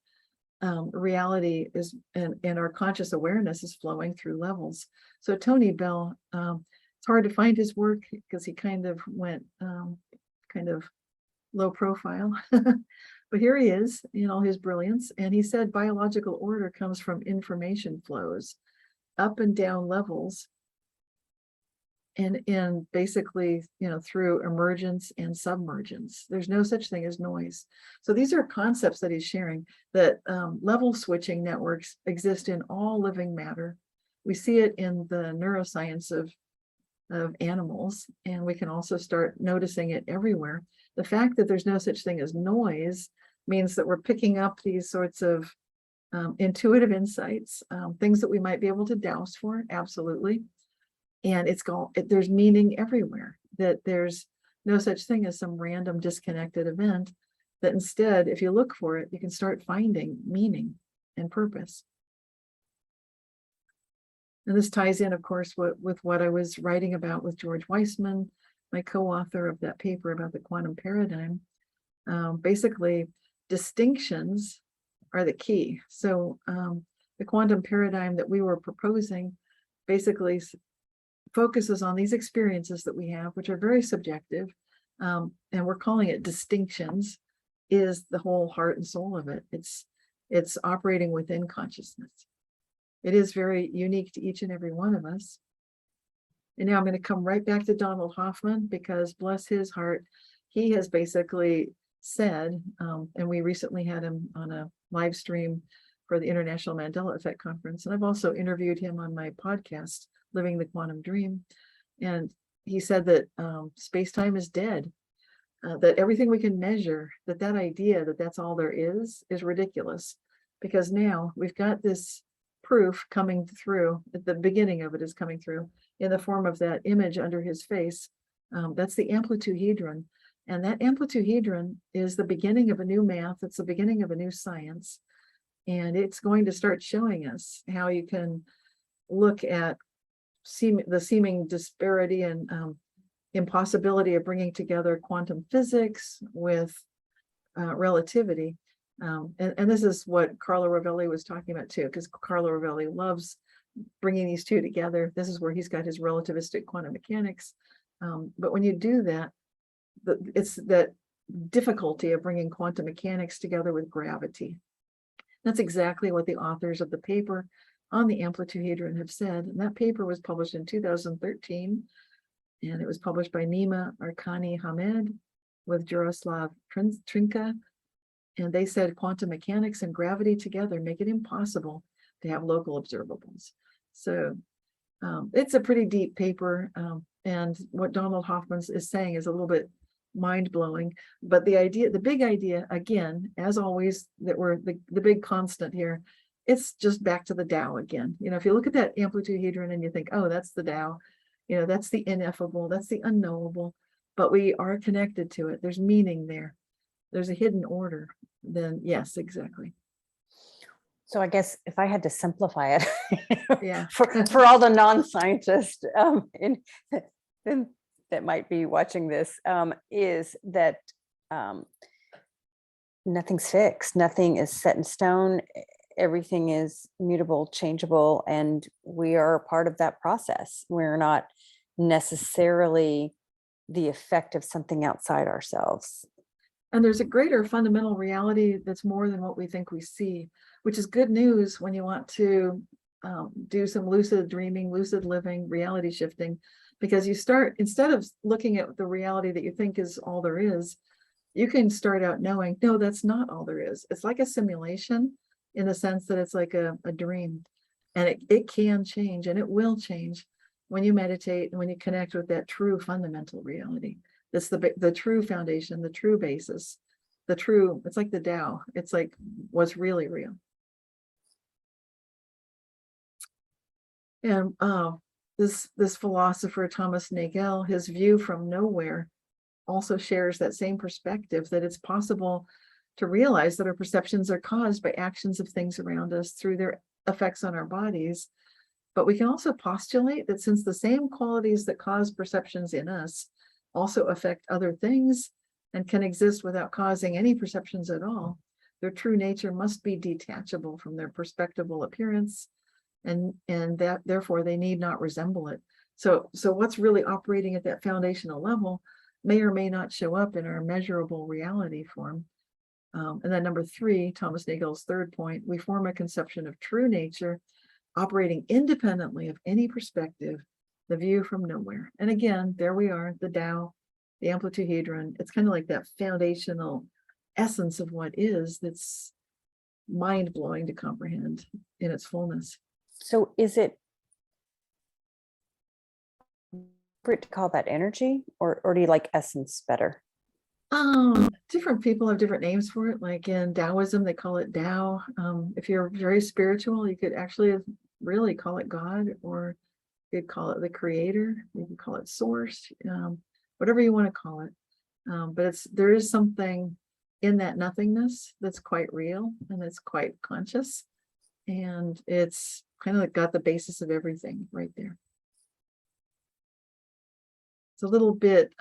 reality is, and our conscious awareness is flowing through levels. So Tony Bell, it's hard to find his work because he kind of went kind of low profile, but here he is in all his brilliance. And he said biological order comes from information flows up and down levels, and basically, through emergence and submergence. There's no such thing as noise. So these are concepts that he's sharing, that level switching networks exist in all living matter. We see it in the neuroscience of animals, and we can also start noticing it everywhere. The fact that there's no such thing as noise means that we're picking up these sorts of intuitive insights, things that we might be able to douse for, absolutely. And there's meaning everywhere, that there's no such thing as some random disconnected event, that instead, if you look for it, you can start finding meaning and purpose. And this ties in, of course, with what I was writing about with George Weissman, my co-author of that paper about the quantum paradigm. Basically, distinctions are the key. So the quantum paradigm that we were proposing basically focuses on these experiences that we have, which are very subjective, and we're calling it distinctions, is the whole heart and soul of it. It's operating within consciousness. It is very unique to each and every one of us. And now I'm going to come right back to Donald Hoffman, because bless his heart, he has basically said, and we recently had him on a live stream for the International Mandela Effect Conference, and I've also interviewed him on my podcast, Living the Quantum Dream. And he said that space-time is dead, that everything we can measure, that idea that that's all there is ridiculous, because now we've got this proof coming through. At the beginning of it is coming through in the form of that image under his face. That's the amplituhedron. And that amplituhedron is the beginning of a new math. It's the beginning of a new science. And it's going to start showing us how you can look at the seeming disparity and impossibility of bringing together quantum physics with relativity. And this is what Carlo Rovelli was talking about too, because Carlo Rovelli loves bringing these two together. This is where he's got his relativistic quantum mechanics. But when you do that, it's that difficulty of bringing quantum mechanics together with gravity. That's exactly what the authors of the paper on the amplituhedron have said. And that paper was published in 2013, and it was published by Nima Arkani Hamed with Jaroslav Trinka. And they said quantum mechanics and gravity together make it impossible to have local observables. So it's a pretty deep paper. And what Donald Hoffman is saying is a little bit mind-blowing. But the big idea, again, as always, that we're the big constant here, it's just back to the Tao again. If you look at that amplituhedron and you think, oh, that's the Tao, that's the ineffable, that's the unknowable, but we are connected to it. There's meaning there. There's a hidden order. Then yes, exactly. So I guess if I had to simplify it, yeah, for all the non-scientists that might be watching this, is that nothing's fixed, nothing is set in stone, everything is mutable, changeable, and we are a part of that process. We're not necessarily the effect of something outside ourselves. And there's a greater fundamental reality that's more than what we think we see, which is good news when you want to do some lucid dreaming, lucid living, reality shifting, because you start, instead of looking at the reality that you think is all there is, you can start out knowing, no, that's not all there is. It's like a simulation in the sense that it's like a dream, and it can change, and it will change when you meditate and when you connect with that true fundamental reality. That's the true foundation, the true basis, the true, it's like the Tao. It's like what's really real. And this philosopher, Thomas Nagel, his view from nowhere also shares that same perspective, that it's possible to realize that our perceptions are caused by actions of things around us through their effects on our bodies. But we can also postulate that since the same qualities that cause perceptions in us also affect other things and can exist without causing any perceptions at all, their true nature must be detachable from their perspectival appearance, and that therefore they need not resemble it. So what's really operating at that foundational level may or may not show up in our measurable reality form. And then number 3, Thomas Nagel's third point, we form a conception of true nature operating independently of any perspective, the view from nowhere. And again, there we are, the Tao, the amplituhedron. It's kind of like that foundational essence of what is, that's mind-blowing to comprehend in its fullness. So is it appropriate to call that energy, or do you like essence better? Different people have different names for it. Like in Taoism, they call it Tao. If you're very spiritual, you could actually really call it God, or you could call it the creator. You can call it source, whatever you want to call it. But there is something in that nothingness that's quite real and it's quite conscious. And it's kind of like got the basis of everything right there. It's a little bit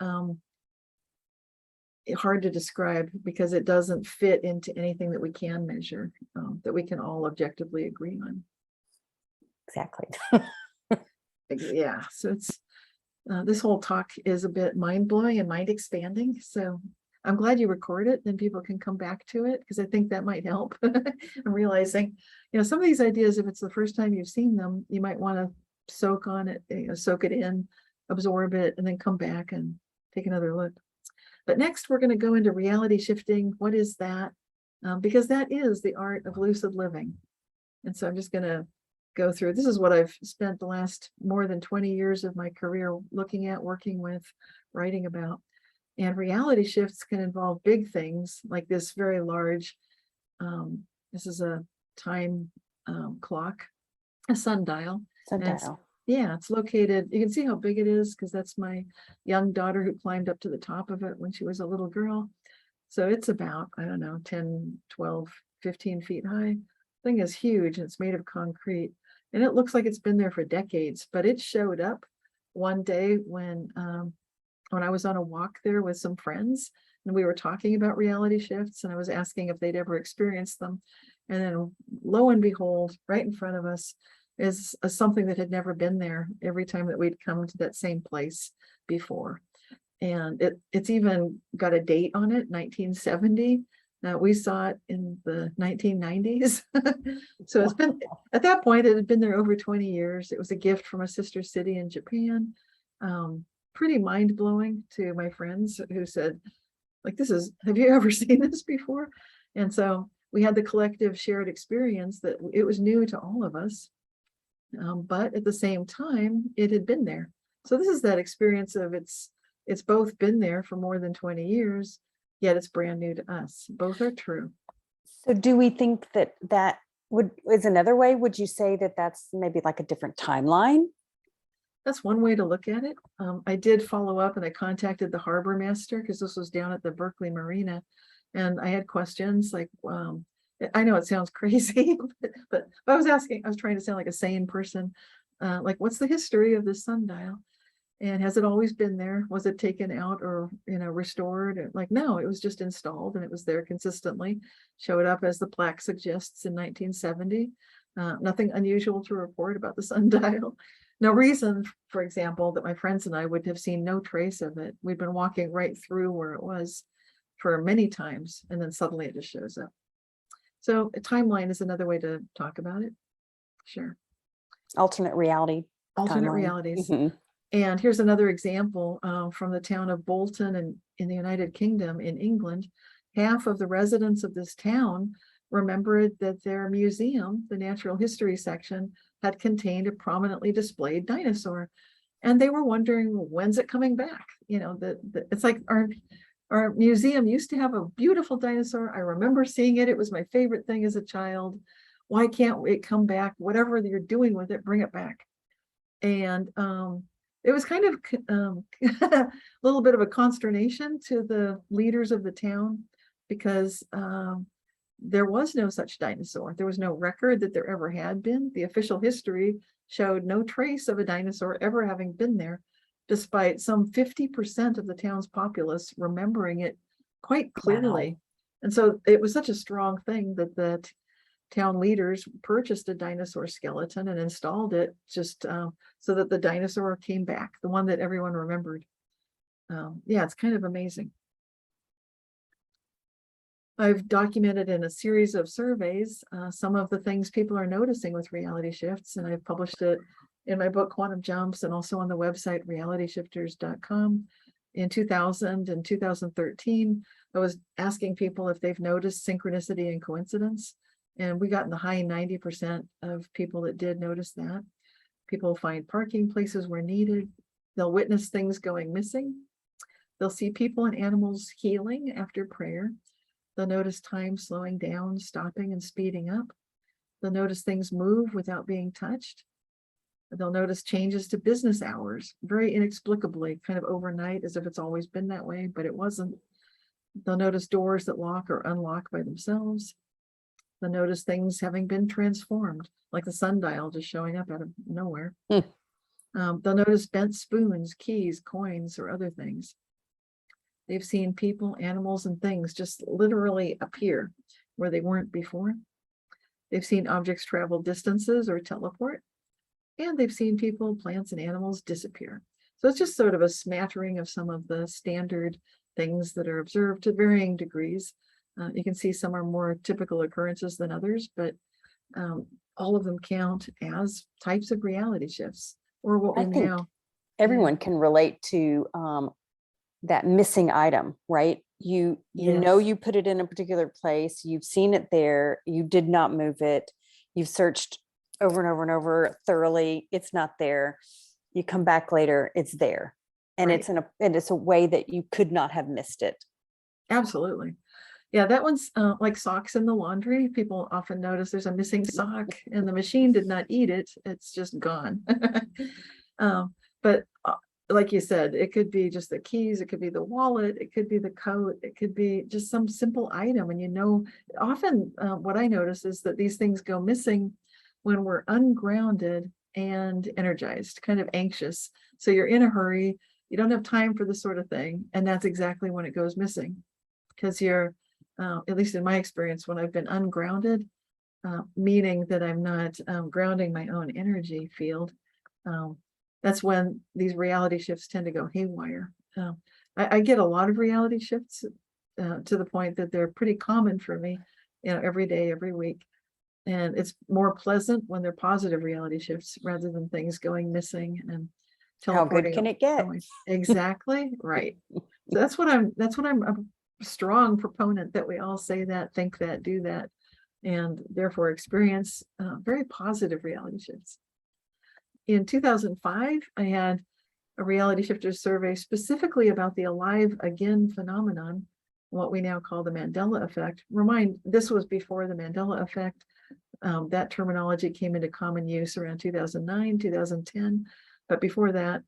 hard to describe because it doesn't fit into anything that we can measure, that we can all objectively agree on. Exactly. Yeah, so it's this whole talk is a bit mind-blowing and mind-expanding. So I'm glad you record it, then people can come back to it, because I think that might help. I'm realizing, some of these ideas, if it's the first time you've seen them, you might want to soak on it, soak it in, absorb it, and then come back and take another look. But next, we're going to go into reality shifting. What is that? Because that is the art of lucid living. And so I'm just going to go through. This is what I've spent the last more than 20 years of my career looking at, working with, writing about. And reality shifts can involve big things like this very large, this is a time clock, a sundial. Sundial. Yeah, it's located, you can see how big it is because that's my young daughter who climbed up to the top of it when she was a little girl. So it's about, I don't know, 10, 12, 15 feet high. The thing is huge and it's made of concrete. And it looks like it's been there for decades, but it showed up one day when I was on a walk there with some friends and we were talking about reality shifts, and I was asking if they'd ever experienced them. And then lo and behold, right in front of us is something that had never been there every time that we'd come to that same place before. And it's even got a date on it, 1970. We saw it in the 1990s. So it's been, at that point, it had been there over 20 years. It was a gift from a sister city in Japan. Pretty mind-blowing to my friends who said, like, have you ever seen this before? And so we had the collective shared experience that it was new to all of us. But at the same time, it had been there. So this is that experience of it's both been there for more than 20 years, yet it's brand new to us. Both are true. So do we think that is another way? Would you say that that's maybe like a different timeline? That's one way to look at it. I did follow up and I contacted the harbor master because this was down at the Berkeley Marina. And I had questions like, I know it sounds crazy, but I was trying to sound like a sane person. Like, what's the history of this sundial? And has it always been there? Was it taken out or, restored? Like, no, it was just installed and it was there consistently. Showed up as the plaque suggests in 1970. Nothing unusual to report about the sundial. No reason, for example, that my friends and I would have seen no trace of it. We'd been walking right through where it was for many times, and then suddenly it just shows up. So a timeline is another way to talk about it. Sure. Alternate reality Alternate timeline. realities. Mhm. And here's another example from the town of Bolton and in the United Kingdom in England. Half of the residents of this town remembered that their museum, the natural history section, had contained a prominently displayed dinosaur. And they were wondering, when's it coming back? You know, it's like our museum used to have a beautiful dinosaur. I remember seeing it. It was my favorite thing as a child. Why can't it come back? Whatever you're doing with it, bring it back. And it was kind of a little bit of a consternation to the leaders of the town because there was no such dinosaur. There was no record that there ever had been. The official history showed no trace of a dinosaur ever having been there, despite some 50% of the town's populace remembering it quite clearly. Wow. And so it was such a strong thing that the town leaders purchased a dinosaur skeleton and installed it just so that the dinosaur came back, the one that everyone remembered. Yeah, it's kind of amazing. I've documented in a series of surveys some of the things people are noticing with reality shifts, and I've published it in my book Quantum Jumps and also on the website realityshifters.com. In 2000 and 2013, I was asking people if they've noticed synchronicity and coincidence, and we got in the high 90% of people that did notice that. People find parking places where needed. They'll witness things going missing. They'll see people and animals healing after prayer. They'll notice time slowing down, stopping, and speeding up. They'll notice things move without being touched. They'll notice changes to business hours, very inexplicably, kind of overnight, as if it's always been that way, but it wasn't. They'll notice doors that lock or unlock by themselves. They'll notice things having been transformed, like the sundial just showing up out of nowhere. They'll notice bent spoons, keys, coins, or other things. They've seen people, animals, and things just literally appear where they weren't before. They've seen objects travel distances or teleport. And they've seen people, plants, and animals disappear. So it's just sort of a smattering of some of the standard things that are observed to varying degrees. You can see some are more typical occurrences than others, but all of them count as types of reality shifts, or what we now. Everyone can relate to that missing item, right? You know, you put it in a particular place, you've seen it there, you did not move it, you've searched over and over and over thoroughly, it's not there. You come back later, it's there. And it's a way that you could not have missed it. Absolutely. Yeah, that one's like socks in the laundry. People often notice there's a missing sock and the machine did not eat it. It's just gone. But like you said, it could be just the keys, it could be the wallet, it could be the coat, it could be just some simple item. And you know, often what I notice is that these things go missing when we're ungrounded and energized, kind of anxious. So you're in a hurry, you don't have time for this sort of thing. And that's exactly when it goes missing. Because you're, at least in my experience, when I've been ungrounded, meaning that I'm not grounding my own energy field, that's when these reality shifts tend to go haywire. I get a lot of reality shifts to the point that they're pretty common for me, you know, every day, every week. And it's more pleasant when they're positive reality shifts rather than things going missing and teleporting. How good can it get? Exactly. Right. So that's what I'm a strong proponent that we all say that, think that, do that, and therefore experience very positive reality shifts. In 2005, I had a reality shifters survey specifically about the alive again phenomenon, what we now call the Mandela effect. This was before the Mandela effect. That terminology came into common use around 2009, 2010. But before that,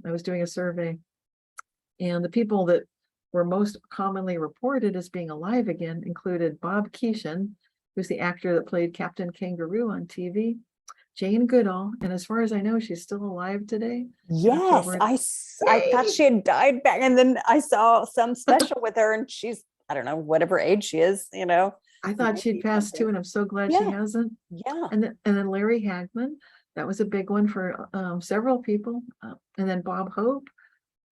I was doing a survey, and the people that were most commonly reported as being alive again included Bob Keeshan, who's the actor that played Captain Kangaroo on TV, Jane Goodall, and as far as I know, she's still alive today. Yes, I thought she had died back, and then I saw some special with her, and she's, I don't know, whatever age she is, you know. I thought she'd passed too, and I'm so glad she hasn't. Yeah. And then Larry Hagman, That was a big one for several people. And then Bob Hope,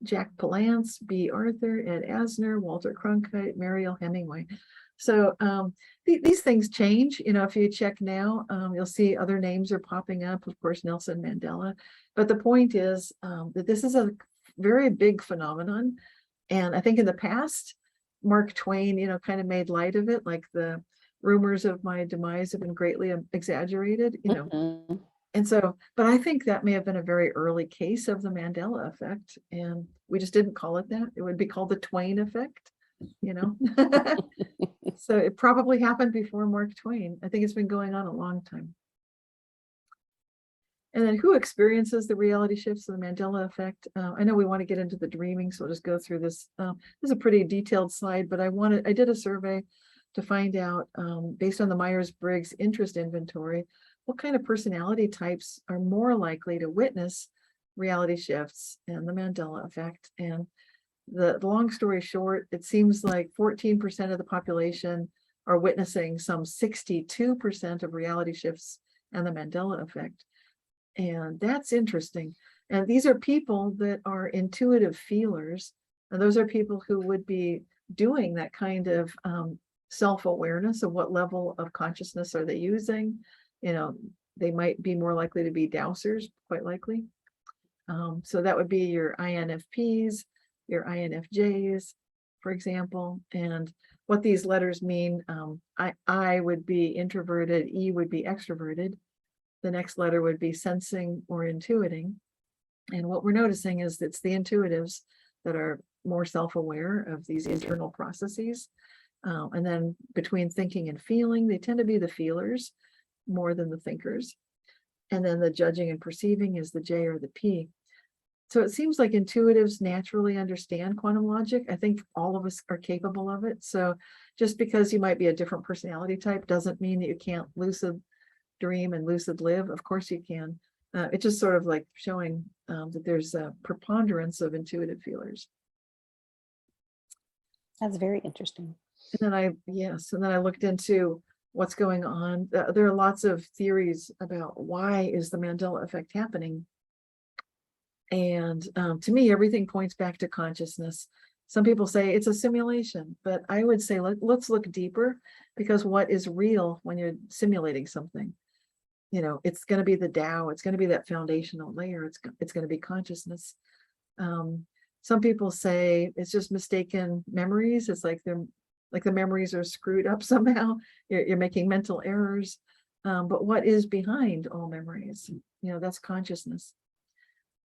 Jack Palance, B. Arthur, Ed Asner, Walter Cronkite, Mariel Hemingway. So these things change. If you check now, you'll see other names are popping up. Of course, Nelson Mandela. But the point is that this is a very big phenomenon. And I think in the past, Mark Twain, kind of made light of it, like the rumors of my demise have been greatly exaggerated, Mhm. And so, but I think that may have been a very early case of the Mandela effect, and we just didn't call it that. It would be called the Twain effect, you know? So it probably happened before Mark Twain. I think it's been going on a long time. And then who experiences the reality shifts of the Mandela effect? I know we want to get into the dreaming, so I'll just go through this. This is a pretty detailed slide, but I did a survey to find out, based on the Myers-Briggs interest inventory, what kind of personality types are more likely to witness reality shifts and the Mandela effect. And the long story short, it seems like 14% of the population are witnessing some 62% of reality shifts and the Mandela effect. And that's interesting. And these are people that are intuitive feelers. And those are people who would be doing that kind of self-awareness of what level of consciousness are they using. They might be more likely to be dowsers, quite likely. So that would be your INFPs, your INFJs, for example. And what these letters mean, I would be introverted, E would be extroverted. The next letter would be sensing or intuiting. And what we're noticing is it's the intuitives that are more self-aware of these internal processes. And then between thinking and feeling, they tend to be the feelers more than the thinkers. And then the judging and perceiving is the J or the P. So it seems like intuitives naturally understand quantum logic. I think all of us are capable of it. So just because you might be a different personality type doesn't mean that you can't lucid dream and lucid live. Of course you can. It's just sort of like showing that there's a preponderance of intuitive feelers. That's very interesting. And then I looked into what's going on. There are lots of theories about why is the Mandela effect happening. And to me, everything points back to consciousness. Some people say it's a simulation, but I would say let's look deeper, because what is real when you're simulating something? It's going to be the Tao. It's going to be that foundational layer. It's going to be consciousness. Some people say it's just mistaken memories. It's like the memories are screwed up somehow. You're making mental errors. But what is behind all memories? That's consciousness.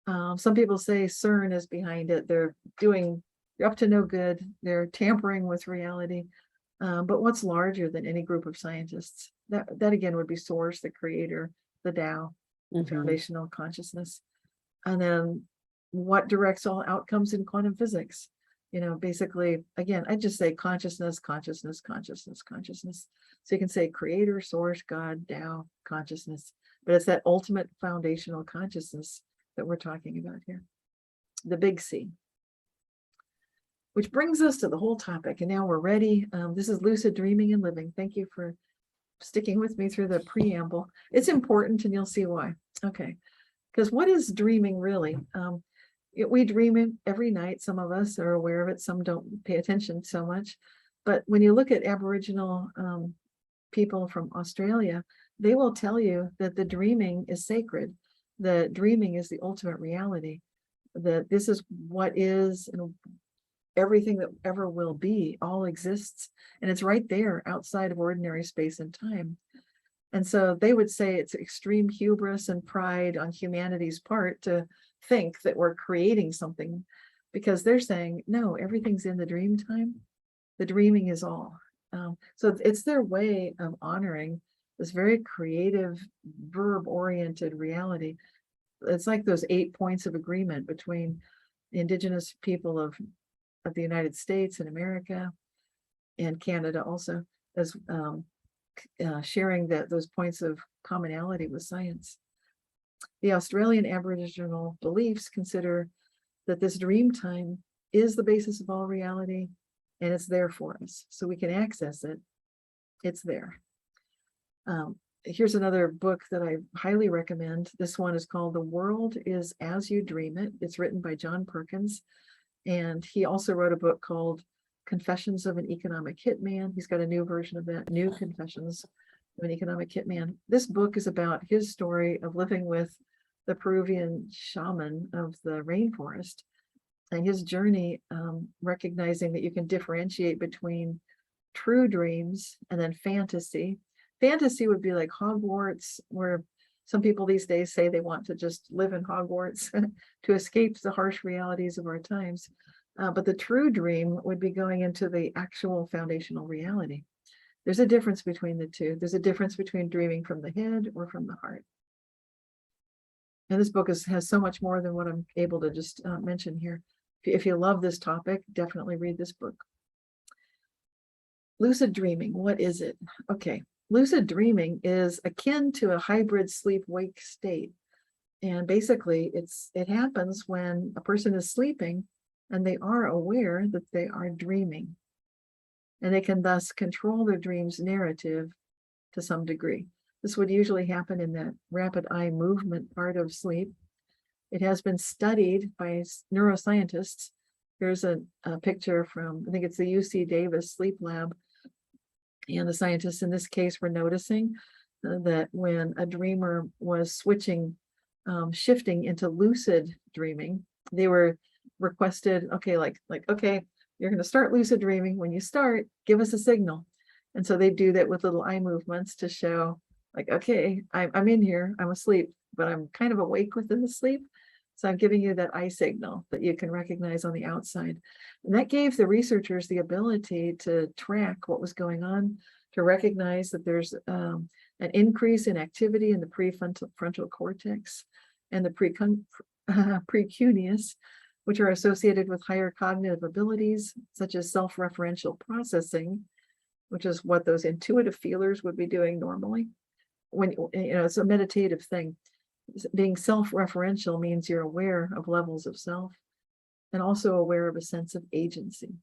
Some people say CERN is behind it. They're up to no good. They're tampering with reality. But what's larger than any group of scientists? That again would be Source, the creator, the Tao, the foundational consciousness. And then what directs all outcomes in quantum physics? Basically, again, I just say consciousness, consciousness, consciousness, consciousness. So you can say creator, source, God, Tao, consciousness. But it's that ultimate foundational consciousness that we're talking about here, the big C. Which brings us to the whole topic. And now we're ready. This is lucid dreaming and living. Thank you for sticking with me through the preamble. It's important, and you'll see why. Okay, because what is dreaming really? We dream every night. Some of us are aware of it. Some don't pay attention so much. But when you look at Aboriginal people from Australia, they will tell you that the dreaming is sacred. The dreaming is the ultimate reality. That this is what is, and everything that ever will be all exists, and it's right there outside of ordinary space and time. And so they would say it's extreme hubris and pride on humanity's part to think that we're creating something, because they're saying, no, everything's in the dream time. The dreaming is all. So it's their way of honoring this very creative, verb-oriented reality. It's like those 8 points of agreement between the indigenous people of the United States and America and Canada also, as sharing those points of commonality with science. The Australian Aboriginal beliefs consider that this dream time is the basis of all reality, and it's there for us, so we can access it. It's there. here's another book that I highly recommend. This one is called The World is As You Dream It. It's written by John Perkins. And he also wrote a book called Confessions of an Economic Hitman. He's got a new version of that, New Confessions of an Economic Hitman. This book is about his story of living with the Peruvian shaman of the rainforest and his journey, recognizing that you can differentiate between true dreams and then fantasy. Fantasy would be like Hogwarts, where some people these days say they want to just live in Hogwarts to escape the harsh realities of our times. But the true dream would be going into the actual foundational reality. There's a difference between the two. There's a difference between dreaming from the head or from the heart. And this book has so much more than what I'm able to just mention here. If you love this topic, definitely read this book. Lucid dreaming, what is it? Okay, lucid dreaming is akin to a hybrid sleep-wake state. And basically, it happens when a person is sleeping and they are aware that they are dreaming. And they can thus control their dream's narrative to some degree. This would usually happen in that rapid eye movement part of sleep. It has been studied by neuroscientists. Here's a picture from, I think it's the UC Davis Sleep Lab. And the scientists in this case were noticing that when a dreamer was shifting into lucid dreaming, they were requested, okay, okay, you're going to start lucid dreaming. When you start, give us a signal. And so they do that with little eye movements to show, like, okay, I'm in here, I'm asleep, but I'm kind of awake within the sleep. So I'm giving you that eye signal that you can recognize on the outside. And that gave the researchers the ability to track what was going on, to recognize that there's an increase in activity in the prefrontal cortex and the precuneus, which are associated with higher cognitive abilities, such as self-referential processing, which is what those intuitive feelers would be doing normally. When it's a meditative thing. Being self-referential means you're aware of levels of self and also aware of a sense of agency.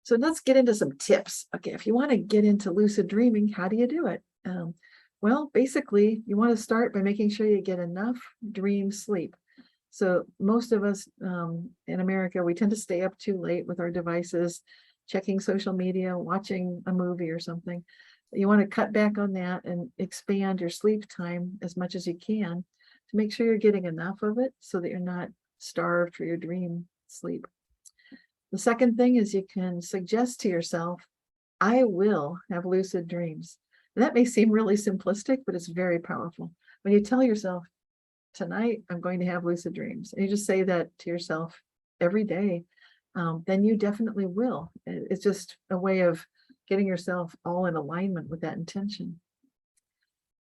So let's get into some tips. Okay, if you want to get into lucid dreaming, how do you do it? Well, basically, you want to start by making sure you get enough dream sleep. So most of us in America, we tend to stay up too late with our devices, checking social media, watching a movie or something. You want to cut back on that and expand your sleep time as much as you can to make sure you're getting enough of it so that you're not starved for your dream sleep. The second thing is you can suggest to yourself, I will have lucid dreams. And that may seem really simplistic, but it's very powerful. When you tell yourself, tonight I'm going to have lucid dreams, and you just say that to yourself every day, then you definitely will. It's just a way of getting yourself all in alignment with that intention.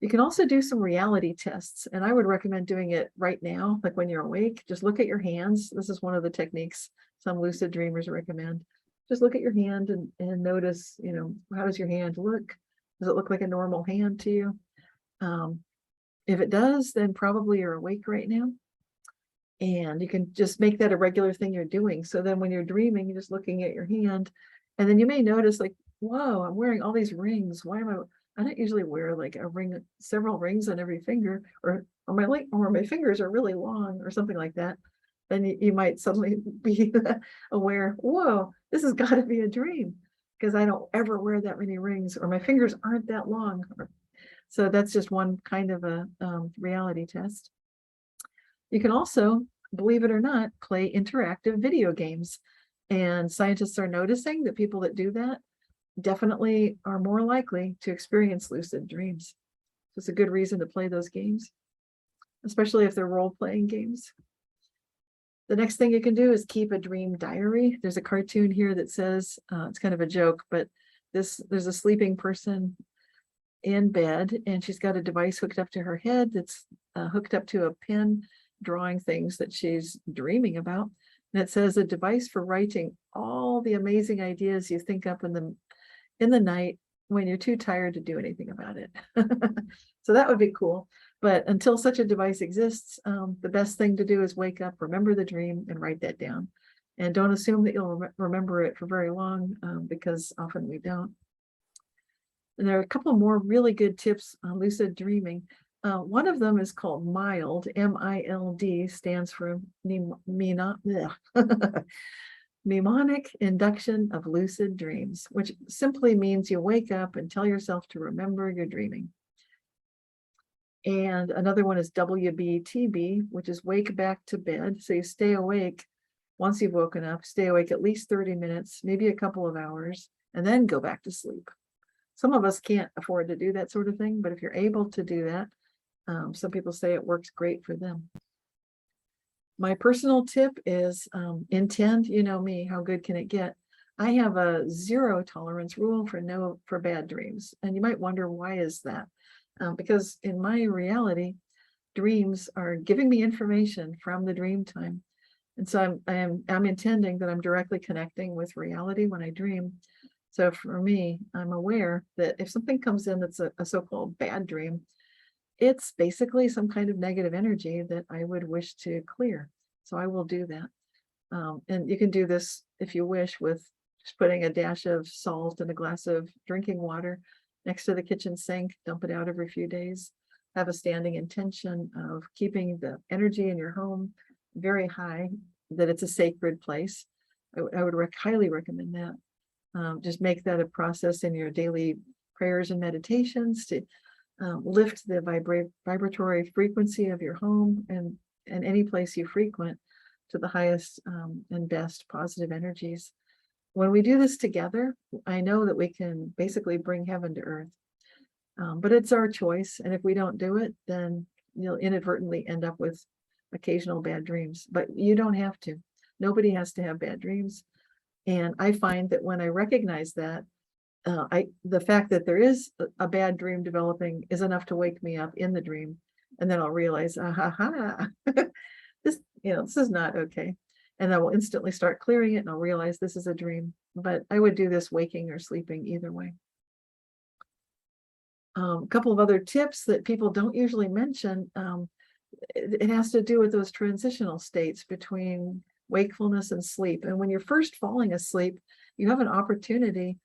You can also do some reality tests, and I would recommend doing it right now, like when you're awake. Just look at your hands. This is one of the techniques some lucid dreamers recommend. Just look at your hand and notice, how does your hand look? Does it look like a normal hand to you? If it does, then probably you're awake right now. And you can just make that a regular thing you're doing. So then when you're dreaming, you're just looking at your hand, and then you may notice, like, whoa, I'm wearing all these rings. Why am I don't usually wear like a ring, several rings on every finger, or my fingers are really long or something like that. Then you might suddenly be aware, whoa, this has got to be a dream because I don't ever wear that many rings, or my fingers aren't that long. So that's just one kind of a reality test. You can also, believe it or not, play interactive video games. And scientists are noticing that people that do that definitely are more likely to experience lucid dreams. So it's a good reason to play those games, especially if they're role-playing games. The next thing you can do is keep a dream diary. There's a cartoon here that says, it's kind of a joke, but there's a sleeping person in bed, and she's got a device hooked up to her head that's hooked up to a pen, drawing things that she's dreaming about. And it says, a device for writing all the amazing ideas you think up in the night when you're too tired to do anything about it. So that would be cool. But until such a device exists, the best thing to do is wake up, remember the dream, and write that down. And don't assume that you'll remember it for very long, because often we don't. And there are a couple more really good tips on lucid dreaming. One of them is called MILD, M-I-L-D, stands for mnemonic induction of lucid dreams, which simply means you wake up and tell yourself to remember you're dreaming. And another one is WBTB, which is wake back to bed. So you stay awake once you've woken up, stay awake at least 30 minutes, maybe a couple of hours, and then go back to sleep. Some of us can't afford to do that sort of thing, but if you're able to do that, some people say it works great for them. My personal tip is intend, you know me, how good can it get? I have a 0 tolerance rule for bad dreams. And you might wonder, why is that? Because in my reality, dreams are giving me information from the dream time. And so I'm intending that I'm directly connecting with reality when I dream. So for me, I'm aware that if something comes in that's a so-called bad dream, it's basically some kind of negative energy that I would wish to clear. So I will do that. And you can do this if you wish with just putting a dash of salt in a glass of drinking water next to the kitchen sink, dump it out every few days, have a standing intention of keeping the energy in your home very high, that it's a sacred place. I would highly recommend that. Just make that a process in your daily prayers and meditations to lift the vibratory frequency of your home and any place you frequent to the highest and best positive energies. When we do this together, I know that we can basically bring heaven to earth. But it's our choice. And if we don't do it, then you'll inadvertently end up with occasional bad dreams. But you don't have to. Nobody has to have bad dreams. And I find that when I recognize that, the fact that there is a bad dream developing is enough to wake me up in the dream. And then I'll realize, this is not okay. And I will instantly start clearing it and I'll realize this is a dream. But I would do this waking or sleeping either way. A couple of other tips that people don't usually mention. It has to do with those transitional states between wakefulness and sleep. And when you're first falling asleep, you have an opportunity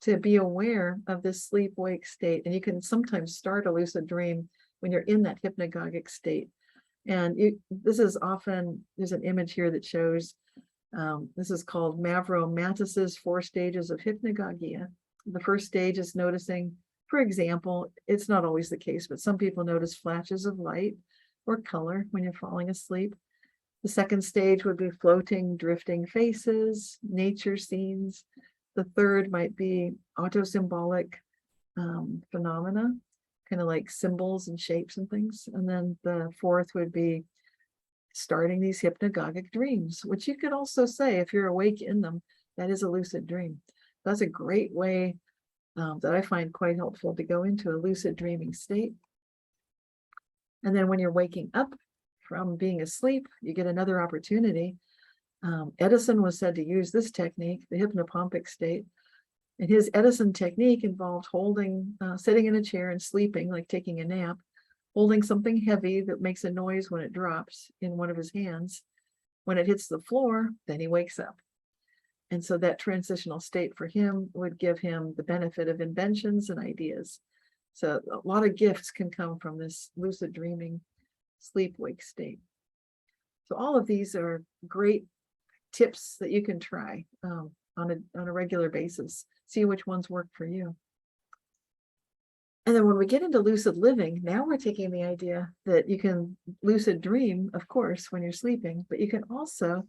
to be aware of this sleep-wake state. And you can sometimes start a lucid dream when you're in that hypnagogic state. And this is often, there's an image here that shows, this is called Mavro Mattis's 4 stages of hypnagogia. The first stage is noticing, for example, it's not always the case, but some people notice flashes of light or color when you're falling asleep. The second stage would be floating, drifting faces, nature scenes. The third might be autosymbolic phenomena, kind of like symbols and shapes and things. And then the fourth would be starting these hypnagogic dreams, which you could also say, if you're awake in them, that is a lucid dream. That's a great way that I find quite helpful to go into a lucid dreaming state. And then when you're waking up from being asleep, you get another opportunity. Edison was said to use this technique, the hypnopompic state. And his Edison technique involved sitting in a chair and sleeping, like taking a nap, holding something heavy that makes a noise when it drops in one of his hands. When it hits the floor, then he wakes up. And so that transitional state for him would give him the benefit of inventions and ideas. So a lot of gifts can come from this lucid dreaming sleep-wake state. So all of these are great tips that you can try on a regular basis. See which ones work for you. And then when we get into lucid living, now we're taking the idea that you can lucid dream, of course, when you're sleeping, but you can also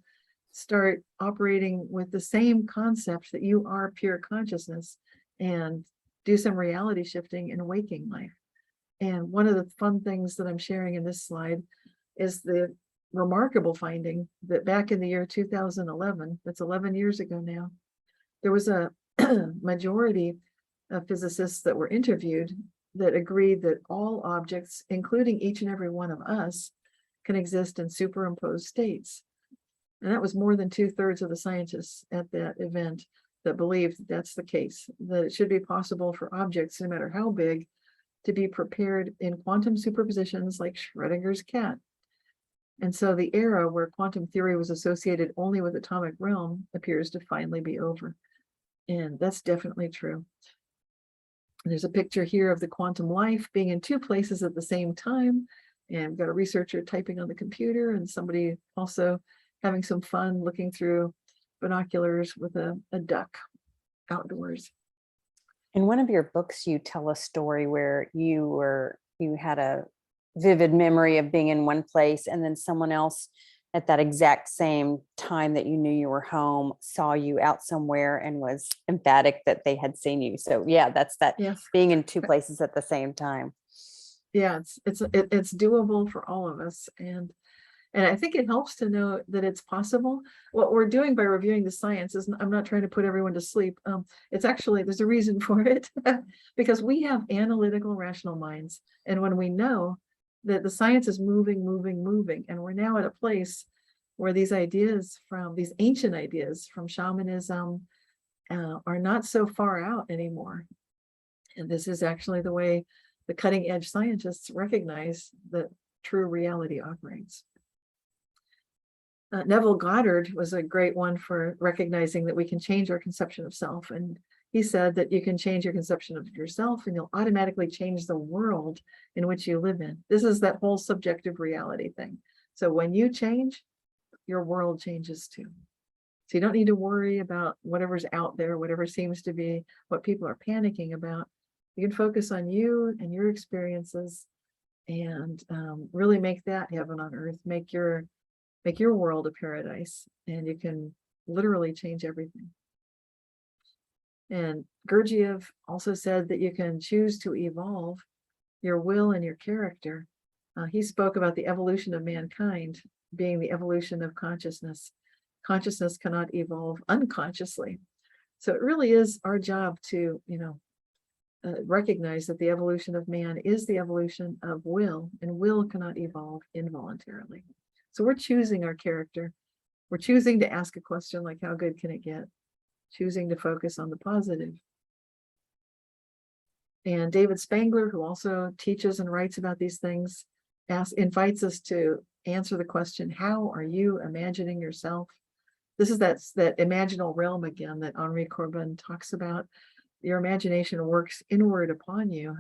start operating with the same concept that you are pure consciousness and do some reality shifting in waking life. And one of the fun things that I'm sharing in this slide is the remarkable finding that back in the year 2011, that's 11 years ago now, there was a majority of physicists that were interviewed that agreed that all objects, including each and every one of us, can exist in superimposed states. And that was more than 2/3 of the scientists at that event that believed that that's the case, that it should be possible for objects, no matter how big, to be prepared in quantum superpositions like Schrödinger's cat. And so the era where quantum theory was associated only with atomic realm appears to finally be over. And that's definitely true. There's a picture here of the quantum life being in two places at the same time. And we've got a researcher typing on the computer and somebody also having some fun looking through binoculars with a duck outdoors. In one of your books, you tell a story where you had a vivid memory of being in one place, and then someone else at that exact same time that you knew you were home saw you out somewhere and was emphatic that they had seen you. So yeah, that's that, Yes. being in two places at the same time. Yeah, it's doable for all of us. And I think it helps to know that it's possible. What we're doing by reviewing the science is, I'm not trying to put everyone to sleep. It's actually, there's a reason for it because we have analytical, rational minds. And when we know that the science is moving, and we're now at a place where these ideas from these ancient ideas from shamanism are not so far out anymore. And this is actually the way the cutting edge scientists recognize that true reality operates. Neville Goddard was a great one for recognizing that we can change our conception of self. And he said that you can change your conception of yourself and you'll automatically change the world in which you live in. This is that whole subjective reality thing. So when you change, your world changes too. So you don't need to worry about whatever's out there, whatever seems to be what people are panicking about. You can focus on you and your experiences and really make that heaven on earth, make your world a paradise, and you can literally change everything. And Gurdjieff also said that you can choose to evolve your will and your character. He spoke about the evolution of mankind being the evolution of consciousness. Consciousness cannot evolve unconsciously. So it really is our job to, recognize that the evolution of man is the evolution of will, and will cannot evolve involuntarily. So we're choosing our character. We're choosing to ask a question like, how good can it get? Choosing to focus on the positive. And David Spangler, who also teaches and writes about these things, invites us to answer the question, how are you imagining yourself? This is that imaginal realm again that Henri Corbin talks about. Your imagination works inward upon you,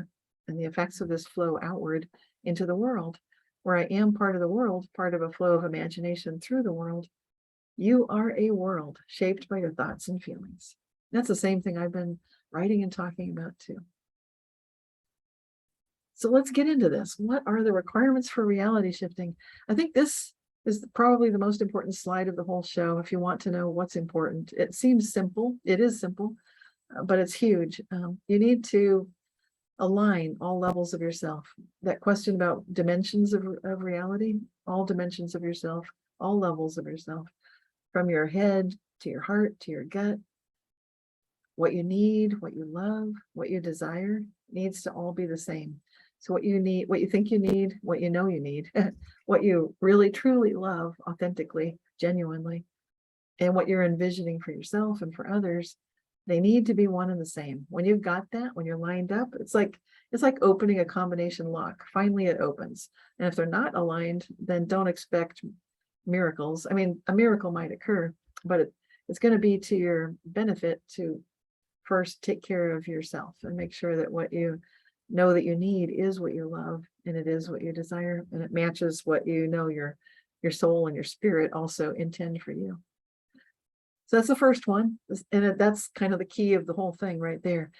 and the effects of this flow outward into the world. Where I am part of the world, part of a flow of imagination through the world. You are a world shaped by your thoughts and feelings. That's the same thing I've been writing and talking about too. So let's get into this. What are the requirements for reality shifting? I think this is probably the most important slide of the whole show if you want to know what's important. It seems simple. It is simple, but it's huge. You need to align all levels of yourself. That question about dimensions of reality, all dimensions of yourself, all levels of yourself, from your head to your heart to your gut. What you need, what you love, what you desire needs to all be the same. So what you need, what you think you need, what you know you need, what you really truly love authentically, genuinely, and what you're envisioning for yourself and for others, they need to be one and the same. When you've got that, when you're lined up, it's like opening a combination lock. Finally, it opens. And if they're not aligned, then don't expect miracles. I mean, a miracle might occur, but it's going to be to your benefit to first take care of yourself and make sure that what you know that you need is what you love, and it is what you desire, and it matches what you know your soul and your spirit also intend for you. So that's the first one, and that's kind of the key of the whole thing right there.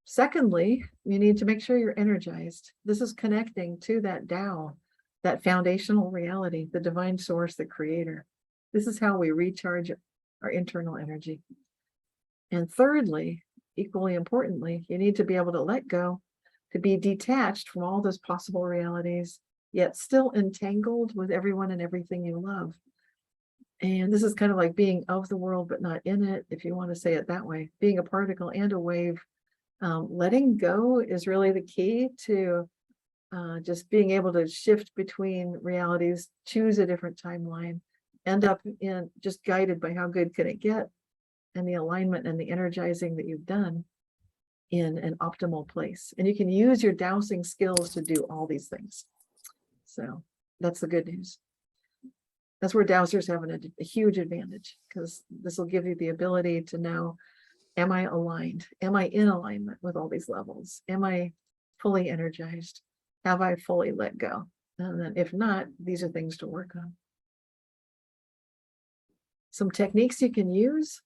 Secondly, you need to make sure you're energized. This is connecting to that Tao, that foundational reality, the divine source, the creator. This is how we recharge our internal energy. And thirdly, equally importantly, you need to be able to let go, to be detached from all those possible realities, yet still entangled with everyone and everything you love. And this is kind of like being of the world, but not in it, if you want to say it that way, being a particle and a wave. Letting go is really the key to just being able to shift between realities, choose a different timeline, end up in just guided by how good can it get, and the alignment and the energizing that you've done in an optimal place. And you can use your dowsing skills to do all these things. So that's the good news. That's where dowsers have a huge advantage, because this will give you the ability to know Am I aligned? Am I in alignment with all these levels? Am I fully energized? Have I fully let go? And then if not, these are things to work on. Some techniques you can use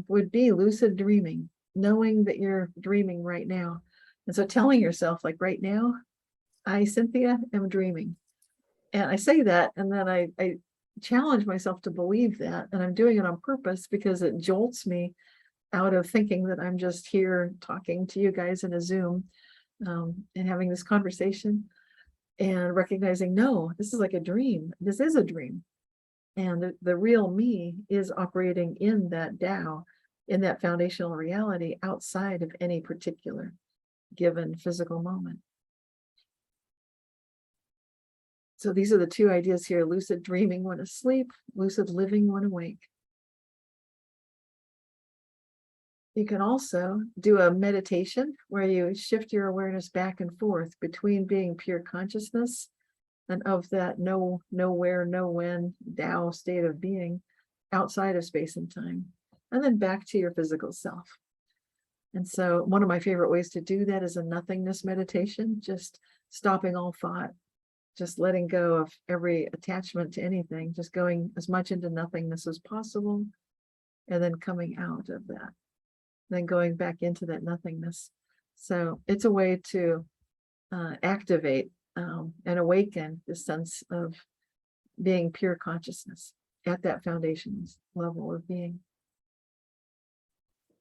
would be lucid dreaming, knowing that you're dreaming right now. And so telling yourself, like right now, I, Cynthia, am dreaming. And I say that, and then I challenge myself to believe that. And I'm doing it on purpose because it jolts me out of thinking that I'm just here talking to you guys in a Zoom and having this conversation and recognizing, no, this is like a dream. This is a dream. And the real me is operating in that Tao, in that foundational reality outside of any particular given physical moment. So these are the two ideas here: lucid dreaming when asleep, lucid living when awake. You can also do a meditation where you shift your awareness back and forth between being pure consciousness and of that no, nowhere, no when Tao state of being outside of space and time, and then back to your physical self. And so one of my favorite ways to do that is a nothingness meditation, just stopping all thought, just letting go of every attachment to anything, just going as much into nothingness as possible, and then coming out of that, then going back into that nothingness. So it's a way to activate and awaken the sense of being pure consciousness at that foundation level of being.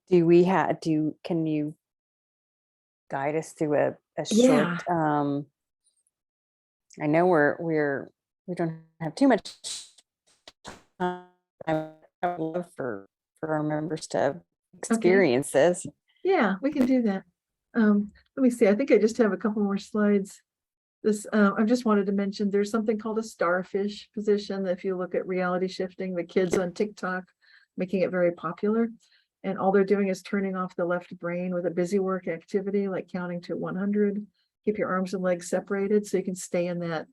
Can you guide us through a Yeah. short, I know we don't have too much time. I would love for our members to experience this. Yeah, we can do that. Let me see. I think I just have a couple more slides. This I just wanted to mention there's something called a starfish position. If you look at reality shifting, the kids on TikTok making it very popular. And all they're doing is turning off the left brain with a busy work activity, like counting to 100. Keep your arms and legs separated so you can stay in that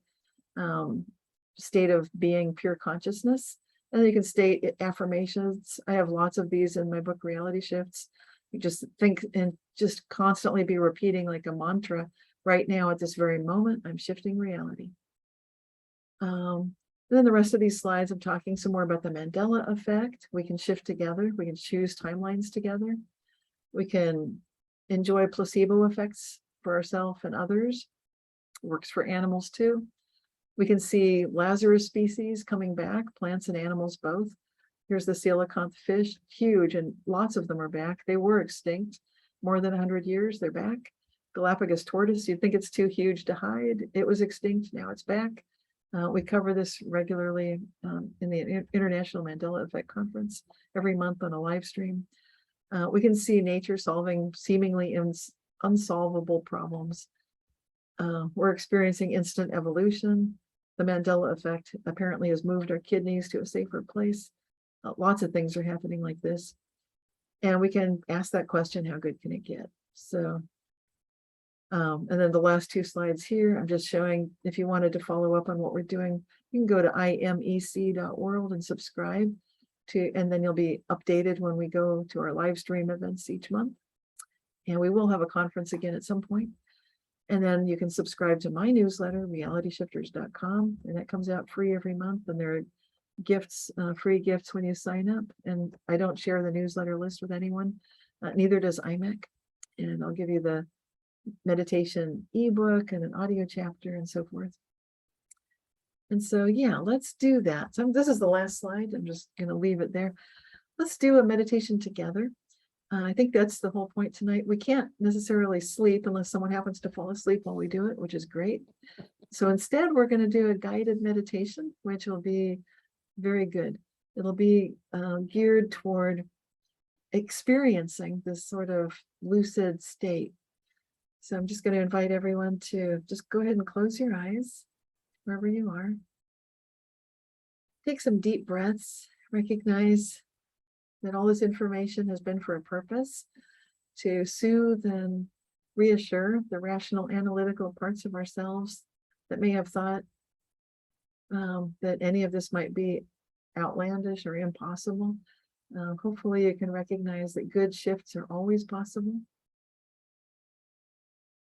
state of being pure consciousness. And then you can state affirmations. I have lots of these in my book, Reality Shifts. You just think and just constantly be repeating like a mantra. Right now, at this very moment, I'm shifting reality. Then the rest of these slides, I'm talking some more about the Mandela effect. We can shift together. We can choose timelines together. We can enjoy placebo effects for ourselves and others. Works for animals too. We can see Lazarus species coming back, plants and animals both. Here's the coelacanth fish, huge, and lots of them are back. They were extinct more than 100 years. They're back. Galapagos tortoise, you'd think it's too huge to hide. It was extinct, now it's back. We cover this regularly in the International Mandela Effect Conference every month on a live stream. We can see nature solving seemingly unsolvable problems. We're experiencing instant evolution. The Mandela effect apparently has moved our kidneys to a safer place. Lots of things are happening like this. And we can ask that question, how good can it get? So, and then the last two slides here, I'm just showing, if you wanted to follow up on what we're doing, you can go to imec.world and subscribe to, and then you'll be updated when we go to our live stream events each month. And we will have a conference again at some point. And then you can subscribe to my newsletter, realityshifters.com, and that comes out free every month. And there are gifts, free gifts when you sign up. And I don't share the newsletter list with anyone, neither does IMEC. And I'll give you the meditation ebook and an audio chapter and so forth. And so, yeah, let's do that. So this is the last slide. I'm just going to leave it there. Let's do a meditation together. I think that's the whole point tonight. We can't necessarily sleep unless someone happens to fall asleep while we do it, which is great. So instead, we're going to do a guided meditation, which will be very good. It'll be geared toward experiencing this sort of lucid state. So I'm just going to invite everyone to just go ahead and close your eyes wherever you are. Take some deep breaths. Recognize that all this information has been for a purpose, to soothe and reassure the rational, analytical parts of ourselves that may have thought that any of this might be outlandish or impossible. Hopefully you can recognize that good shifts are always possible,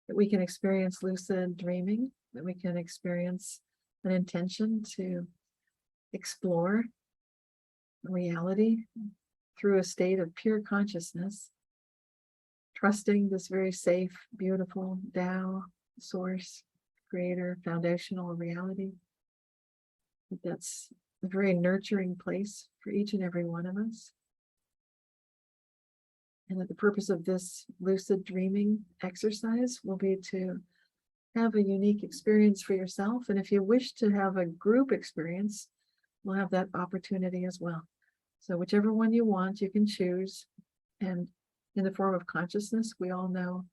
that we can experience lucid dreaming, that we can experience an intention to explore reality through a state of pure consciousness, trusting this very safe, beautiful Tao, source, creator, foundational reality. That's a very nurturing place for each and every one of us. And that the purpose of this lucid dreaming exercise will be to have a unique experience for yourself. And if you wish to have a group experience, we'll have that opportunity as well. So whichever one you want, you can choose. And in the form of consciousness, we all know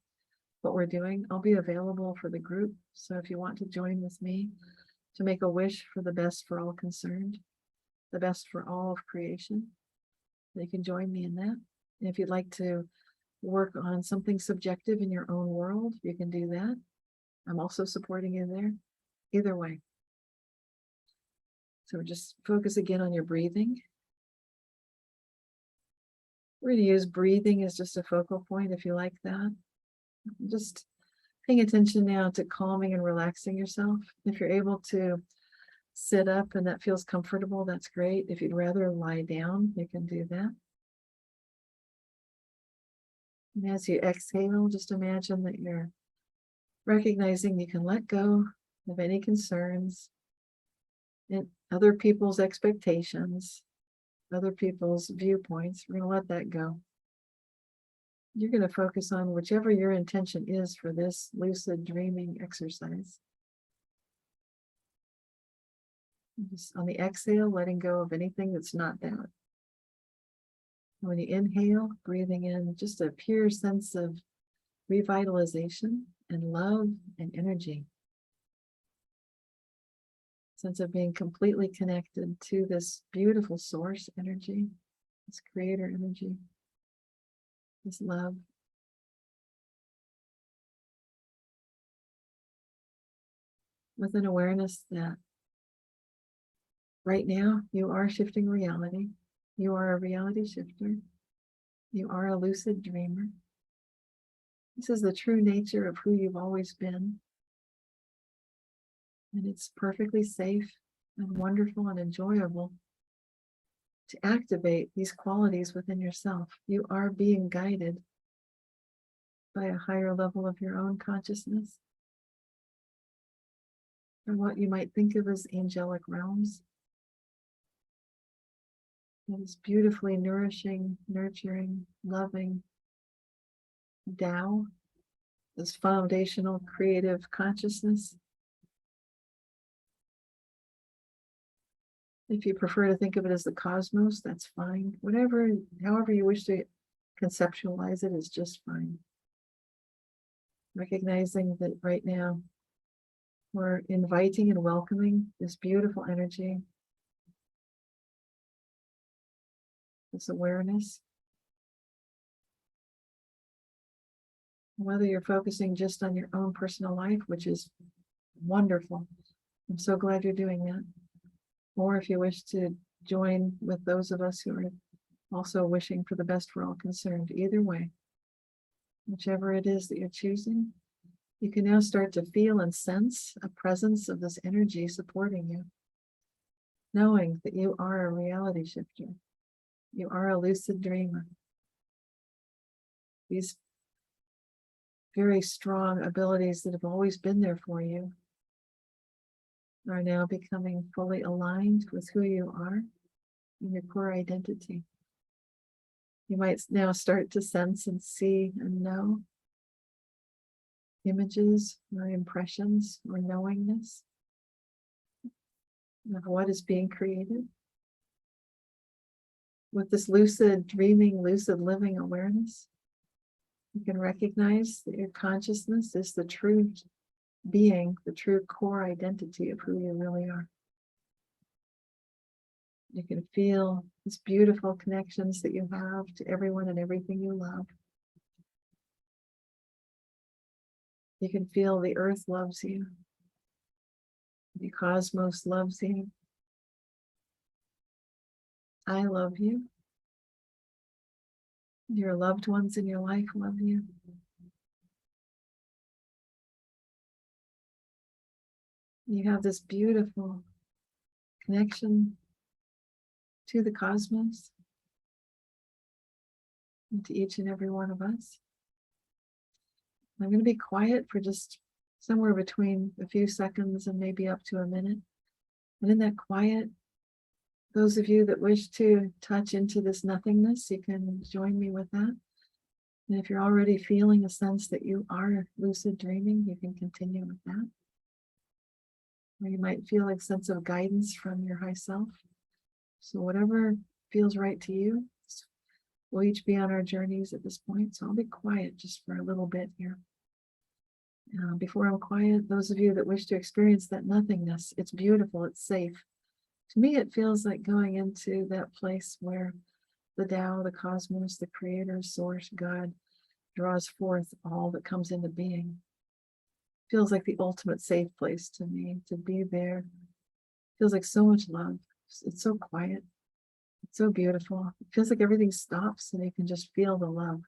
what we're doing. I'll be available for the group. So if you want to join with me to make a wish for the best for all concerned, the best for all of creation, you can join me in that. And if you'd like to work on something subjective in your own world, you can do that. I'm also supporting you there. Either way. So just focus again on your breathing. We're going to use breathing as just a focal point if you like that. Just paying attention now to calming and relaxing yourself. If you're able to sit up and that feels comfortable, that's great. If you'd rather lie down, you can do that. And as you exhale, just imagine that you're recognizing you can let go of any concerns and other people's expectations, other people's viewpoints. We're going to let that go. You're going to focus on whichever your intention is for this lucid dreaming exercise. Just on the exhale, letting go of anything that's not that. When you inhale, breathing in just a pure sense of revitalization and love and energy. Sense of being completely connected to this beautiful source energy, this creator energy, this love. With an awareness that right now you are shifting reality. You are a reality shifter. You are a lucid dreamer. This is the true nature of who you've always been. And it's perfectly safe and wonderful and enjoyable to activate these qualities within yourself. You are being guided by a higher level of your own consciousness, or what you might think of as angelic realms. It is beautifully nourishing, nurturing, loving Tao, this foundational creative consciousness. If you prefer to think of it as the cosmos, that's fine. However you wish to conceptualize it is just fine. Recognizing that right now we're inviting and welcoming this beautiful energy, this awareness. Whether you're focusing just on your own personal life, which is wonderful. I'm so glad you're doing that. Or if you wish to join with those of us who are also wishing for the best for all concerned, either way, whichever it is that you're choosing, you can now start to feel and sense a presence of this energy supporting you, knowing that you are a reality shifter. You are a lucid dreamer. These very strong abilities that have always been there for you are now becoming fully aligned with who you are and your core identity. You might now start to sense and see and know images or impressions or knowingness of what is being created. With this lucid dreaming, lucid living awareness, you can recognize that your consciousness is the true being, the true core identity of who you really are. You can feel these beautiful connections that you have to everyone and everything you love. You can feel the earth loves you. The cosmos loves you. I love you. Your loved ones in your life love you. You have this beautiful connection to the cosmos and to each and every one of us. I'm going to be quiet for just somewhere between a few seconds and maybe up to a minute. And in that quiet, those of you that wish to touch into this nothingness, you can join me with that. And if you're already feeling a sense that you are lucid dreaming, you can continue with that. Or you might feel a sense of guidance from your high self. So whatever feels right to you, we'll each be on our journeys at this point. So I'll be quiet just for a little bit here. Before I'm quiet, those of you that wish to experience that nothingness, it's beautiful, it's safe. To me, it feels like going into that place where the Tao, the cosmos, the creator, source, God, draws forth all that comes into being. Feels like the ultimate safe place to me, to be there. Feels like so much love. It's so quiet. It's so beautiful. It feels like everything stops and you can just feel the love.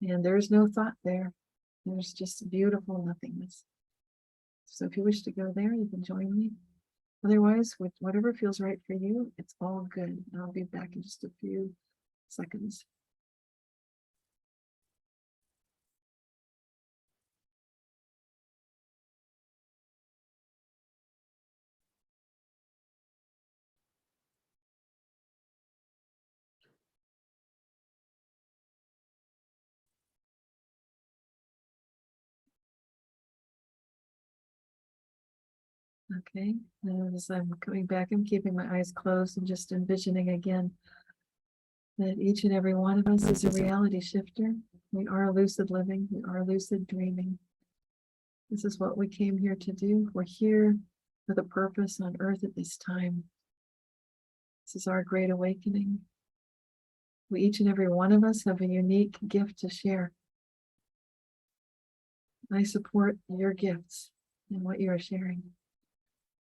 And there's no thought there. There's just beautiful nothingness. So if you wish to go there, you can join me. Otherwise, with whatever feels right for you, it's all good. And I'll be back in just a few seconds. Okay, and as I'm coming back, I'm keeping my eyes closed and just envisioning again that each and every one of us is a reality shifter. We are lucid living, we are lucid dreaming. This is what we came here to do. We're here with a purpose on earth at this time. This is our great awakening. We, each and every one of us, have a unique gift to share. I support your gifts and what you are sharing.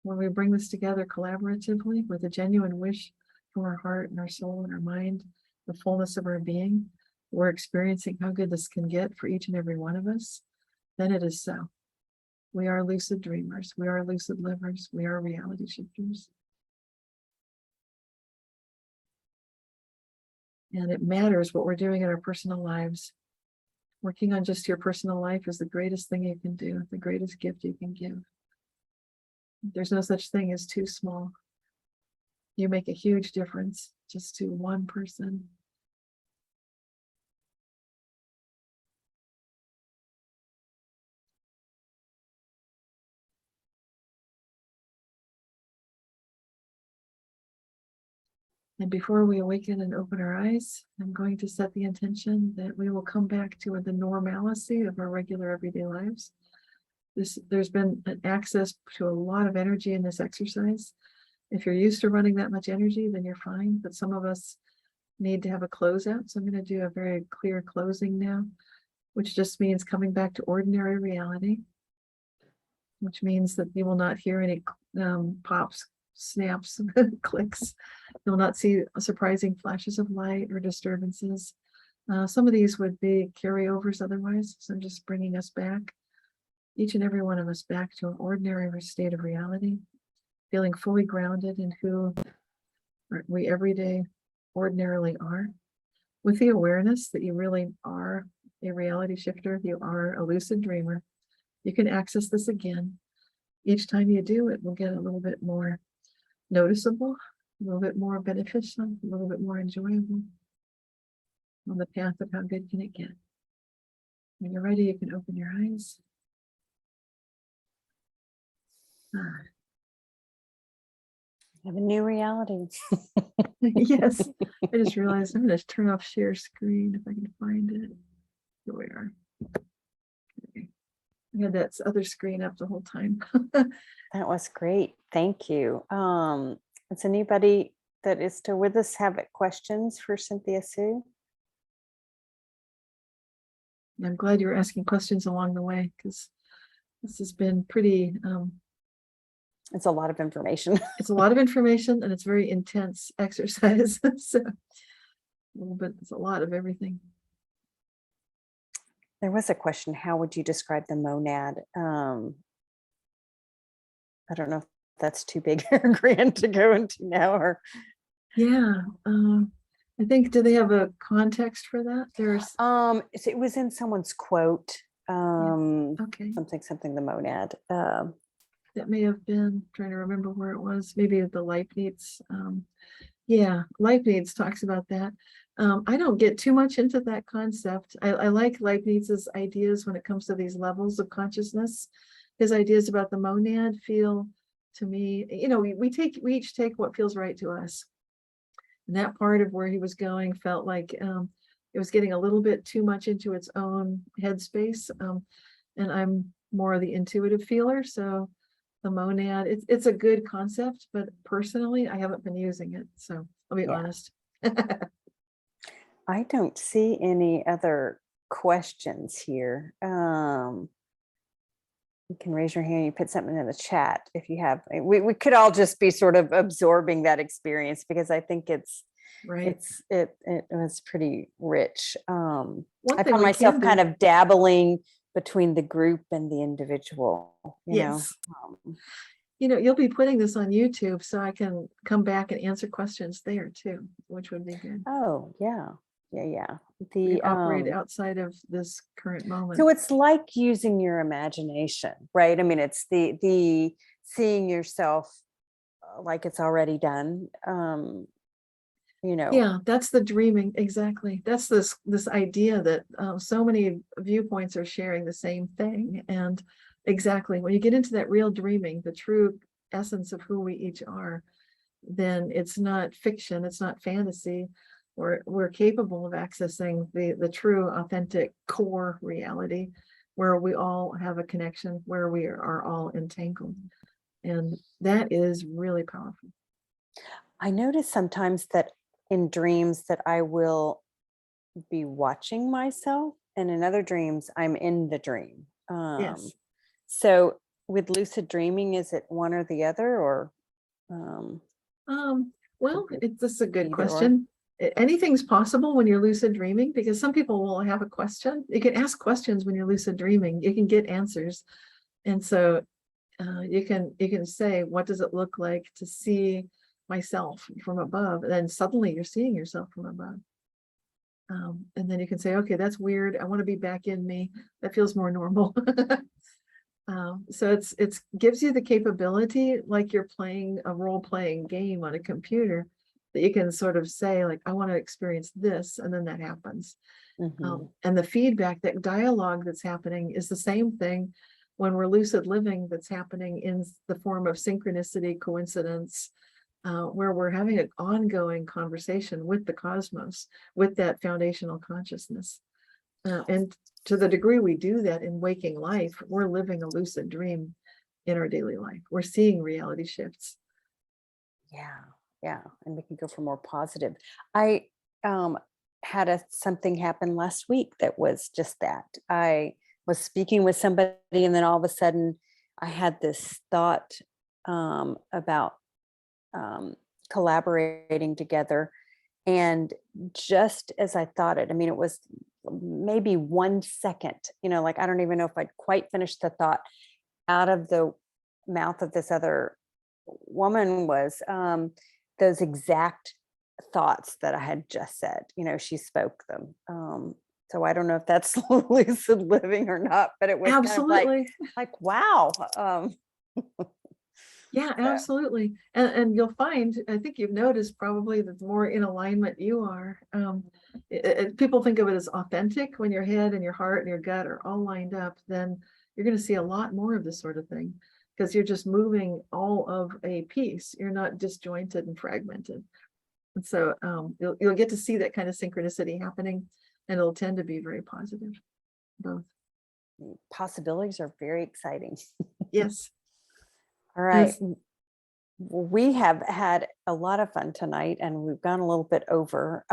When we bring this together collaboratively with a genuine wish from our heart and our soul and our mind, the fullness of our being, we're experiencing how good this can get for each and every one of us, then it is so. We are lucid dreamers. We are lucid livers. We are reality shifters. And it matters what we're doing in our personal lives. Working on just your personal life is the greatest thing you can do, the greatest gift you can give. There's no such thing as too small. You make a huge difference just to one person. And before we awaken and open our eyes, I'm going to set the intention that we will come back to the normalcy of our regular everyday lives. There's been an access to a lot of energy in this exercise. If you're used to running that much energy, then you're fine. But some of us need to have a closeout. So I'm going to do a very clear closing now, which just means coming back to ordinary reality, which means that you will not hear any pops, snaps, clicks. You'll not see surprising flashes of light or disturbances. Some of these would be carryovers otherwise. So I'm just bringing us back, each and every one of us, back to an ordinary state of reality, feeling fully grounded in who we every day ordinarily are, with the awareness that you really are a reality shifter. You are a lucid dreamer. You can access this again. Each time you do, it will get a little bit more noticeable, a little bit more beneficial, a little bit more enjoyable on the path of how good can it get. When you're ready, you can open your eyes. Have a new reality. Yes, I just realized I'm going to turn off share screen if I can find it. Here we are. Okay. I had that other screen up the whole time. That was great. Thank you. Does anybody that is still with us have questions for Cynthia Sue? I'm glad you were asking questions along the way, because this has been pretty It's a lot of information. it's a lot of information and it's very intense exercise. So little bit, it's a lot of everything. There was a question, how would you describe the monad? I don't know if that's too big or grand to go into now, or Yeah, I think, do they have a context for that? There's, it was in someone's quote. okay, Something the monad. that may have been, trying to remember where it was, maybe the Leibniz. Yeah, Leibniz talks about that. I don't get too much into that concept. I like Leibniz's ideas when it comes to these levels of consciousness. His ideas about the monad feel to me, we each take what feels right to us. And that part of where he was going felt like it was getting a little bit too much into its own headspace. And I'm more of the intuitive feeler. So the monad, it's a good concept, but personally, I haven't been using it. So I'll be Yeah. honest. I don't see any other questions here. You can raise your hand, you put something in the chat if you have. We could all just be sort of absorbing that experience, because I think Right. it was pretty rich. One I thing found we myself can kind do, of dabbling between the group and the individual, yes, um, you'll be putting this on YouTube, so I can come back and answer questions there too, which would be good. oh yeah. We The can operate outside of this current moment. so it's like using your imagination, right? I mean, it's the seeing yourself like it's already done. Yeah, that's the dreaming, exactly. That's this idea that so many viewpoints are sharing the same thing. And exactly, when you get into that real dreaming, the true essence of who we each are, then it's not fiction, it's not fantasy. We're capable of accessing the true, authentic core reality, where we all have a connection, where we are all entangled. And that is really powerful. I notice sometimes that in dreams that I will be watching myself, and in other dreams I'm in the dream. Yes. So with lucid dreaming, is it one or the other, or Well, this is a good either or? question. Anything's possible when you're lucid dreaming, because some people will have a question. You can ask questions when you're lucid dreaming. You can get answers. And so you can say, what does it look like to see myself from above? And then suddenly you're seeing yourself from above. And then you can say, okay, that's weird. I want to be back in me. That feels more normal. So it's gives you the capability, like you're playing a role-playing game on a computer, that you can sort of say, like, I want to experience this, and then that happens. And the feedback, that dialogue that's happening, is the same thing when we're lucid living, that's happening in the form of synchronicity, coincidence, where we're having an ongoing conversation with the cosmos, with that foundational consciousness. And to the degree we do that in waking life, we're living a lucid dream in our daily life. We're seeing reality shifts. Yeah, and we can go for more positive. I had something happen last week that was just that. I was speaking with somebody, and then all of a sudden I had this thought about collaborating together. And just as I thought it, I mean, it was maybe 1 second, like, I don't even know if I'd quite finished the thought, out of the mouth of this other woman was those exact thoughts that I had just said. She spoke them. So I don't know if that's lucid living or not, but it was kind of Absolutely. like wow. Yeah, So, absolutely. And you'll find, I think you've noticed probably, that the more in alignment you are, people think of it as authentic. When your head and your heart and your gut are all lined up, then you're going to see a lot more of this sort of thing, because you're just moving all of a piece. You're not disjointed and fragmented. And so you'll get to see that kind of synchronicity happening, and it'll tend to be very positive. Both. possibilities are very exciting. Yes. All right. Yes. We have had a lot of fun tonight, and we've gone a little bit over.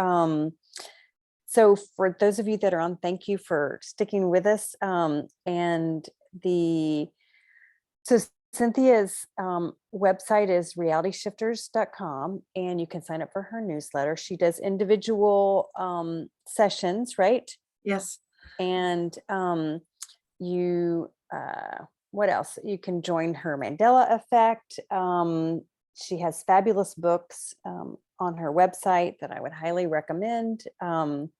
So for those of you that are on, thank you for sticking with us. And so Cynthia's website is realityshifters.com, and you can sign up for her newsletter. She does individual sessions, right? Yes. And you, what else? You can join her Mandela Effect. She has fabulous books on her website that I would highly recommend. And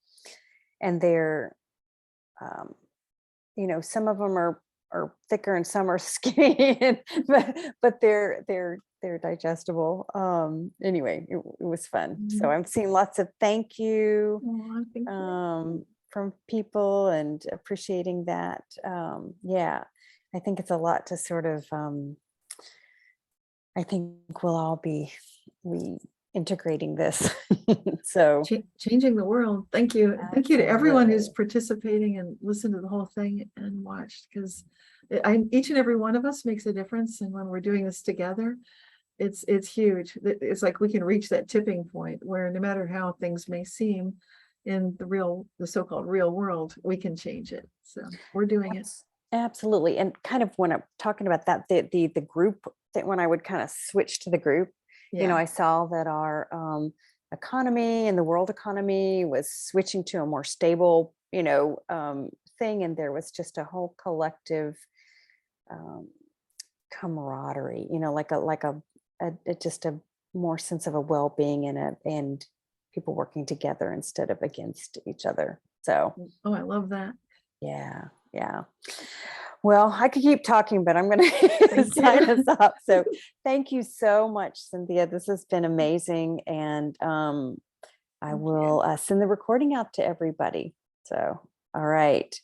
they're, some of them are thicker and some are skinny, but they're digestible. Anyway, it was fun. So I'm seeing lots of thank you Thank you. from people and appreciating that. Yeah, I think it's a lot to sort of, I think we'll all be integrating this. So Changing the world. Thank you. Thank you to everyone who's absolutely. participating and listened to the whole thing and watched, because each and every one of us makes a difference. And when we're doing this together, it's huge. It's like we can reach that tipping point where no matter how things may seem in the so-called real world, we can change it. So we're doing it. Absolutely. And kind of when I'm talking about that, the group, that when I would kind of switch to the group, Yeah. I saw that our economy and the world economy was switching to a more stable, thing. And there was just a whole collective camaraderie, just a more sense of a well-being and people working together instead of against each other. So, Oh, I love that. yeah. Well, I could keep talking, but I'm going to sign us up. So thank you so much, Cynthia. This has been amazing. And I will send the recording out to everybody. So, all right.